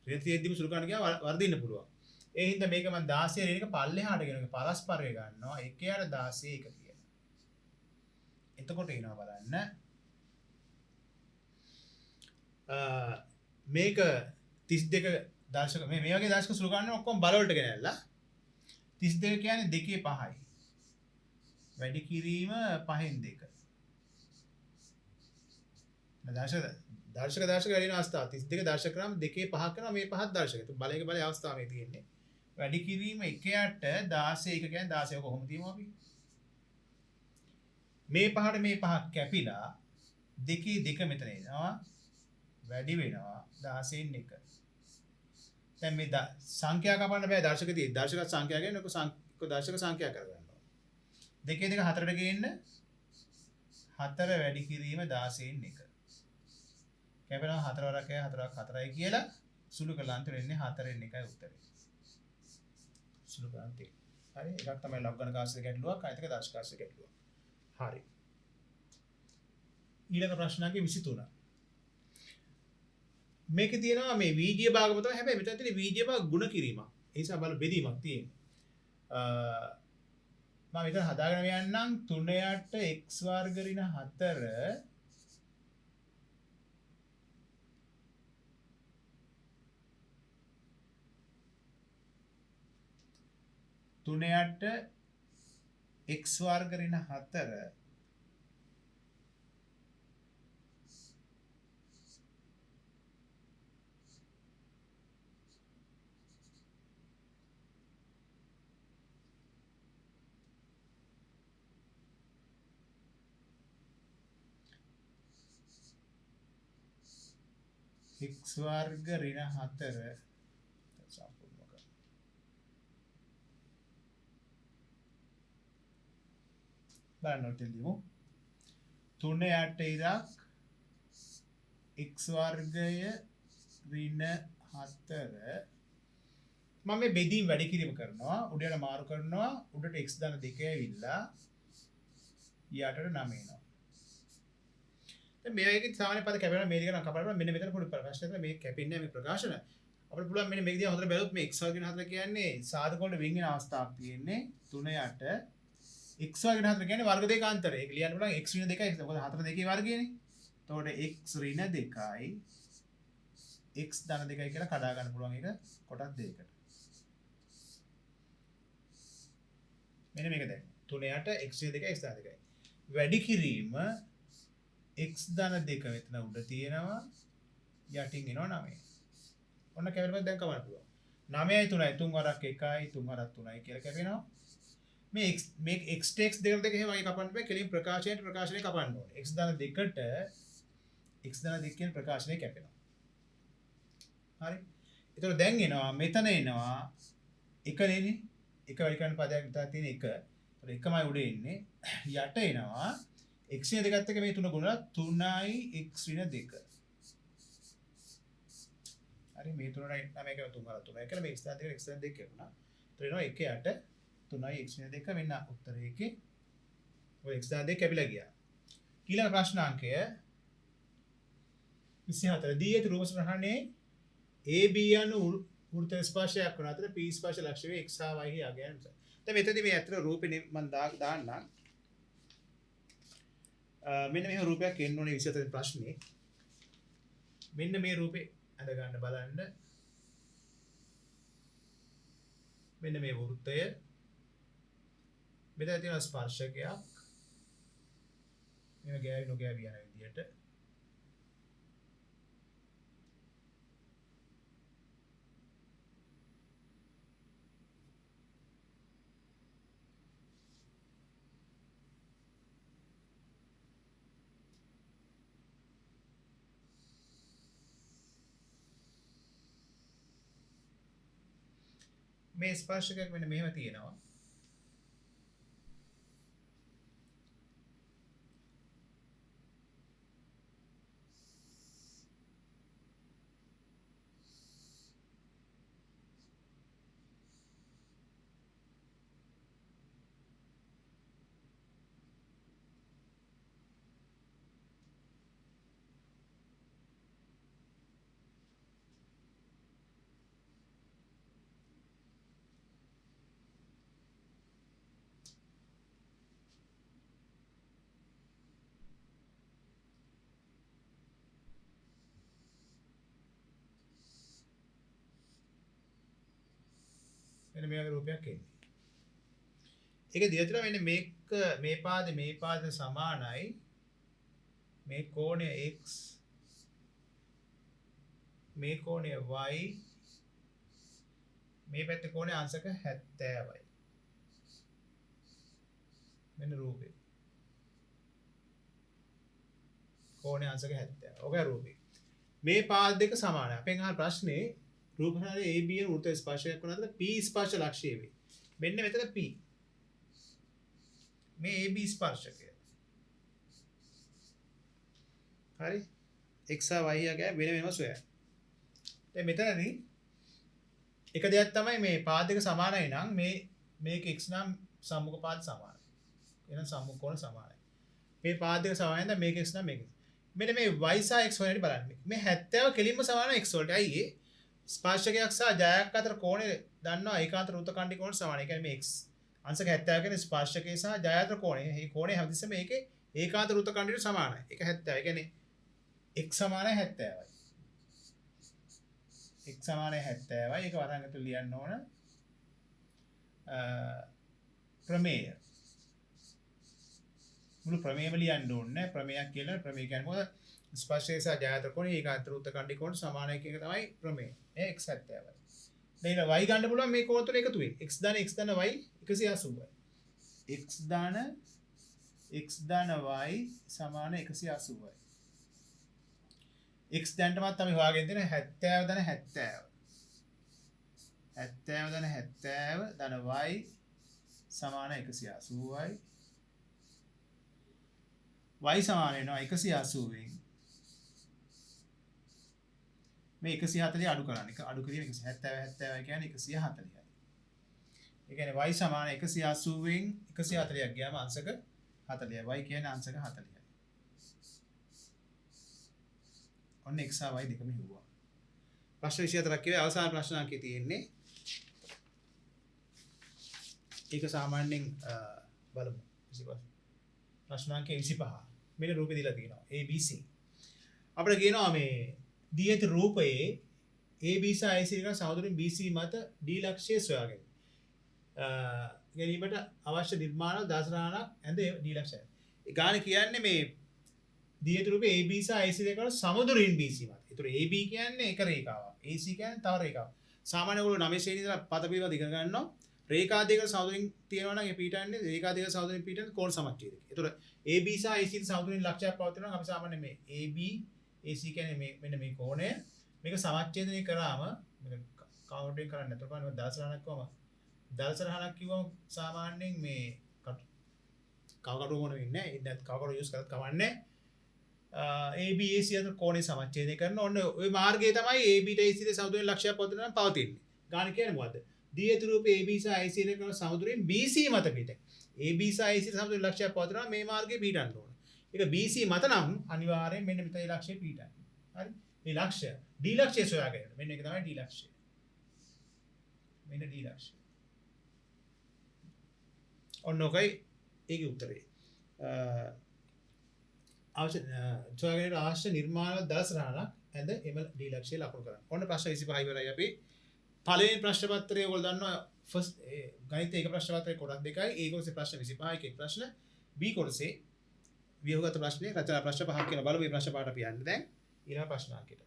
ඍණ තියෙද්දිම සුළු කරන්න ගියාම වර්ධින්න පුළුවන්. ඒ හින්දා මේක මම 16 ඍණ එක පල්ලෙහාට ගෙන එක පරස්පරය ගන්නවා. 1 යට 16 1 කියන. එතකොට එනවා බලන්න. මේක 32 දර්ශක මේ වගේ දර්ශක සුළු කරන්නේ ඔක්කොම බල වලට ගෙනල්ලා 32 කියන්නේ 2 5යි. වැඩි කිරීම 5න් 2. දර්ශක වැඩි වෙන අවස්ථාව 32 දර්ශක ග්‍රාම් 2 5 කරනවා මේ 5ක් දර්ශක. ඒක බලයේ අවස්ථාව මේ තියෙන්නේ. වැඩි කිරීම 1ට 16 1 කියන්නේ 16 කොහොම තියමු අපි. මේ 5ට මේ 5ක් කැපිලා 2 2 මෙතන එනවා. වැඩි වෙනවා 16න් 1. දැන් මේ සංඛ්‍යා කපන්න බෑ දර්ශක තියෙයි. දර්ශක සංඛ්‍යා කියන්නේ ඔක දර්ශක සංඛ්‍යා කරගන්න ඕන. 2 2 4ට ගේන්න 4 වැඩි කිරීම 16න් 1. කැපෙනවා 4 වරක් 4ක් 4යි කියලා සුළු කරලා අන්තිම වෙන්නේ 4න් 1යි උත්තරේ. සුළු කරන් තියෙන්නේ. හරි එකක් තමයි ලබ්ගණ කාශ්‍යප ගැටලුවක් අනිත් එක දර්ශක කාශ්‍යප ගැටලුවක්. හරි. ඊළඟ ප්‍රශ්නාංකය 23. මේකේ තියෙනවා මේ වීජ්‍ය භාගම තමයි හැබැයි මෙතන තියෙන වීජ්‍ය භාග ගුණ කිරීමක්. ඒ නිසා බල බෙදීමක් තියෙනවා. මම මෙතන හදාගෙන යන්නම් 3ට x වර්ග ඍණ 4 3ට x වර්ග ඍණ 4 x වර්ග ඍණ 4 සම්පූර්ණ කරනවා. බලන්න තෙලිමු 3ට ඉරක් x වර්ගය ඍණ 4 මම මේ බෙදීම් වැඩි කිරීම කරනවා උඩට මාරු කරනවා උඩට x දාන 2 ඇවිල්ලා යට 9 එනවා. දැන් මේකේ සාමාන්‍ය පද කැපෙනවා මේ දෙක නම් කපලා මෙන්න මෙතන පොඩි ප්‍රශ්නයක් මේ කැපෙන්නේ මේ ප්‍රකාශන අපිට පුළුවන් මෙන්න මේක දිහා හොඳට බැලුවොත් මේ x වර්ග ඍණ 4 කියන්නේ සාධක වලට වෙන් වෙන අවස්ථාවක් තියෙන්නේ 3ට x වර්ග ඍණ 4 කියන්නේ වර්ග දෙක අන්තරය. ඒක ලියන්න පුළුවන් x ඍණ 2යි මොකද 4 දෙකේ වර්ගයනේ. එතකොට x ඍණ 2යි x ධන 2යි කියලා කඩා ගන්න පුළුවන් එක කොටස් දෙකකට. මෙන්න මේක දැන් 3ට x ඍණ 2යි x ධන 2යි. වැඩි කිරීම x ධන 2 මෙතන උඩ තියෙනවා යටින් එනවා 9. ඔන්න කැපෙනකොට දැන් කවන්න පුළුවන්. 9යි 3යි 3 වරක් 1යි 3 වරක් 3යි කියලා කැපෙනවා. මේ x x දෙකට දෙක එහෙම වගේ කපන්න බෑ. කෙලින් ප්‍රකාශනයේ කපන්න ඕනේ. x ධන 2ට x ධන 2 කියන ප්‍රකාශනය කැපෙනවා. හරි. ඒතකොට දැන් එනවා මෙතන එනවා 1 නේ. 1 වැඩි කරන පදයක් විතර තියෙන 1. ඒතකොට එකමයි උඩ එන්නේ. යට එනවා x ඍණ 2ත් එක්ක මේ 3 ගුණලා 3යි x ඍණ 2. හරි මේ 3යි 9 එක 3 කරලා 3 කියලා මේ x ධන 2 x ධන 2 කියනවා. ඒතකොට එනවා 1 යට 3යි x ඍණ 2 වෙන්න උත්තරේ එකේ ඔය x ධන 2 කැපිලා ගියා. ඊළඟ ප්‍රශ්නාංකය 24 දී ඇති රූප සටහනේ AB යන වෘත්ත ස්පර්ශයක් වන අතර P ස්පර්ශ ලක්ෂ්‍ය වේ x හා y හි අගයන් නිසා. දැන් මෙතනදී මේ ඇත්තට රූපේ මම දාන්නම්. මෙන්න මේ රූපයක් එන්න ඕනේ 24 ප්‍රශ්නේ. මෙන්න මේ රූපේ අඳ ගන්න බලන්න. මෙන්න මේ වෘත්තය. මෙතන තියෙන ස්පර්ශකයක්. මේව ගෑවි නොගෑවි යන විදියට. මේ ස්පර්ශකයක් මෙන්න මෙහෙම තියෙනවා. මේ වගේ රූපයක් එන්නේ. ඒක දිලා තියෙනවා මෙන්න මේ පාදේ සමානයි මේ කෝණය x මේ කෝණය y මේ පැත්තේ කෝණය අංශක 70යි. මෙන්න රූපේ. කෝණය අංශක 70. ඔකයි රූපේ. මේ පාද දෙක සමානයි. අපෙන් අහන ප්‍රශ්නේ රූපහරේ AB යන වෘත්ත ස්පර්ශයක් වුණ අතර P ස්පර්ශ ලක්ෂ්‍ය වේ. මෙන්න මෙතන P. මේ AB ස්පර්ශකය. හරි? x y යගේ වෙන වෙනම සොයන්න. දැන් මෙතනදී එක දෙයක් තමයි මේ පාද දෙක සමානයි නම් මේක x නම් සම්මුඛ පාද සමානයි. එහෙනම් සම්මුඛ කෝණ සමානයි. මේ පාද දෙක සමානයි නම් මේක x නම් මේක. මෙන්න මේ y සහ x වලට බලන්න. මේ 70 කෙලින්ම සමානයි x වලට. ඇයි ඒ? ස්පර්ශකයක් සහ ජයක් අතර කෝණය දන්නවා ඒකාන්ත වෘත්තඛණ්ඩික කෝණ සමානයි. ඒ කියන්නේ මේ x අංශක 70 කියන්නේ ස්පර්ශකයේ සහ ජය අතර කෝණය. මේ කෝණය හැමතිස්සෙම මේකේ ඒකාන්ත වෘත්තඛණ්ඩිකට සමානයි. ඒක 70. ඒ කියන්නේ x සමානයි 70යි. x සමානයි 70යි. ඒක වරහන් ලියන්න ඕන. ප්‍රමේය. මුළු ප්‍රමේයම ලියන්න ඕනේ. ප්‍රමේයක් කියලා ප්‍රමේය කියන්නේ මොකද? ස්පර්ශය සහ ජය අතර කෝණය ඒකාන්ත වෘත්තඛණ්ඩික කෝණ සමානයි කියන එක තමයි ප්‍රමේය. මේ x 70යි. දැන් y ගන්න පුළුවන් මේ කෝණ තුන එකතු වෙයි. x දාන y 180යි. x දාන y සමාන 180යි. x දැන්ටමත් අපි හොයාගෙන තියෙන 70 දාන 70. 70 දාන 70 දාන y සමාන 180යි. y සමාන වෙනවා 180 මේ 140 අඩු කරන්න. අඩු කිරීම 70 කියන්නේ 140යි. ඒ කියන්නේ y සමාන 180 140ක් ගියාම අංශක 40යි. y කියන්නේ අංශක 40යි. ඔන්න x සහ y දෙකම හිව්වා. ප්‍රශ්න 24ක් කිව්වේ අවසාන ප්‍රශ්න අංකේ තියෙන්නේ. ඒක සාමාන්‍යයෙන් බලමු. 25. ප්‍රශ්න අංකේ 25. මෙන්න රූපේ දීලා තියෙනවා. ABC. අපිට කියනවා මේ දී ඇති රූපයේ AB සහ AC එක සමතුලිත BC මත D ලක්ෂ්‍යය සොයාගන්න. ගැනීමට අවශ්‍ය නිර්මාණ දසරාණක් ඇඳ D ලක්ෂ්‍යය. ඒ ගාන කියන්නේ මේ දී ඇති රූපයේ AB සහ AC දෙක සමතුලිත BC මත. ඒතර AB කියන්නේ එක රේඛාවක්. AC කියන්නේ තව රේඛාවක්. සාමාන්‍ය ඔයගොල්ලෝ 9 ශ්‍රේණිය ඉඳලා පද පිළිවෙල ඉගෙන ගන්නවා. රේඛා දෙක සමතුලිත තියෙනවා නම් ඒ පීඨන්නේ රේඛා දෙක සමතුලිත පීඨන්නේ කෝණ සමච්ඡේදය. ඒතර AB සහ AC සමතුලිත ලක්ෂ්‍යයක් පවතිනවා නම් අපි සාමාන්‍ය මේ AB AC කියන්නේ මෙන්න මේ කෝණය මේක සමච්ඡේදනය කරාම මේක කවුන්ටින් කරන්නේ නැතුව බලන්න දලසරහණක් කොහම දලසරහණක් කිව්වම සාමාන්‍යයෙන් මේ කවකටු මොන වෙන්නේ නැහැ ඒත් කවකටු යූස් කරත් කවන්නේ AB AC අතර කෝණය සමච්ඡේදනය කරන ඔන්න ওই මාර්ගය තමයි AB ට AC ට සමතුලිත ලක්ෂ්‍යයක් පවතිනවා නම් පවතින්නේ ගාන කියන්නේ මොකද්ද දී ඇති රූපේ AB සහ AC දෙක සමතුලිත BC මත පිට AB සහ AC සමතුලිත ලක්ෂ්‍යයක් පවතිනවා මේ මාර්ගයේ පිටන්න ඕන ඒක BC මත නම් අනිවාර්යෙන් මෙන්න මෙතන ලක්ෂ්‍යය පිටයි. හරි? මේ ලක්ෂ්‍ය D ලක්ෂ්‍යය සොයාගන්න. මෙන්න ඒක තමයි D ලක්ෂ්‍යය. මෙන්න D ලක්ෂ්‍යය. ඔන්න ඔකයි ඒකේ උත්තරේ. සොයාගන්න අවශ්‍ය නිර්මාණ දසරාණක් ඇඳ එම D ලක්ෂ්‍යය ලකුණු කරන්න. ඔන්න ප්‍රශ්න 25 ඉවරයි අපි. පළවෙනි ප්‍රශ්න පත්‍රය ඔයගොල්ලෝ දන්නවා ෆස්ට් ගණිත එක ප්‍රශ්න පත්‍රයේ කොටස් දෙකයි. ඒ කොටසේ ප්‍රශ්න 25 එක ප්‍රශ්න B කොටසේ ව්‍යුහගත ප්‍රශ්නේ රචනා ප්‍රශ්න 5ක් කියන බලමු මේ ප්‍රශ්න පාඩ අපි යන්නේ දැන් ඊළඟ ප්‍රශ්න අංකයට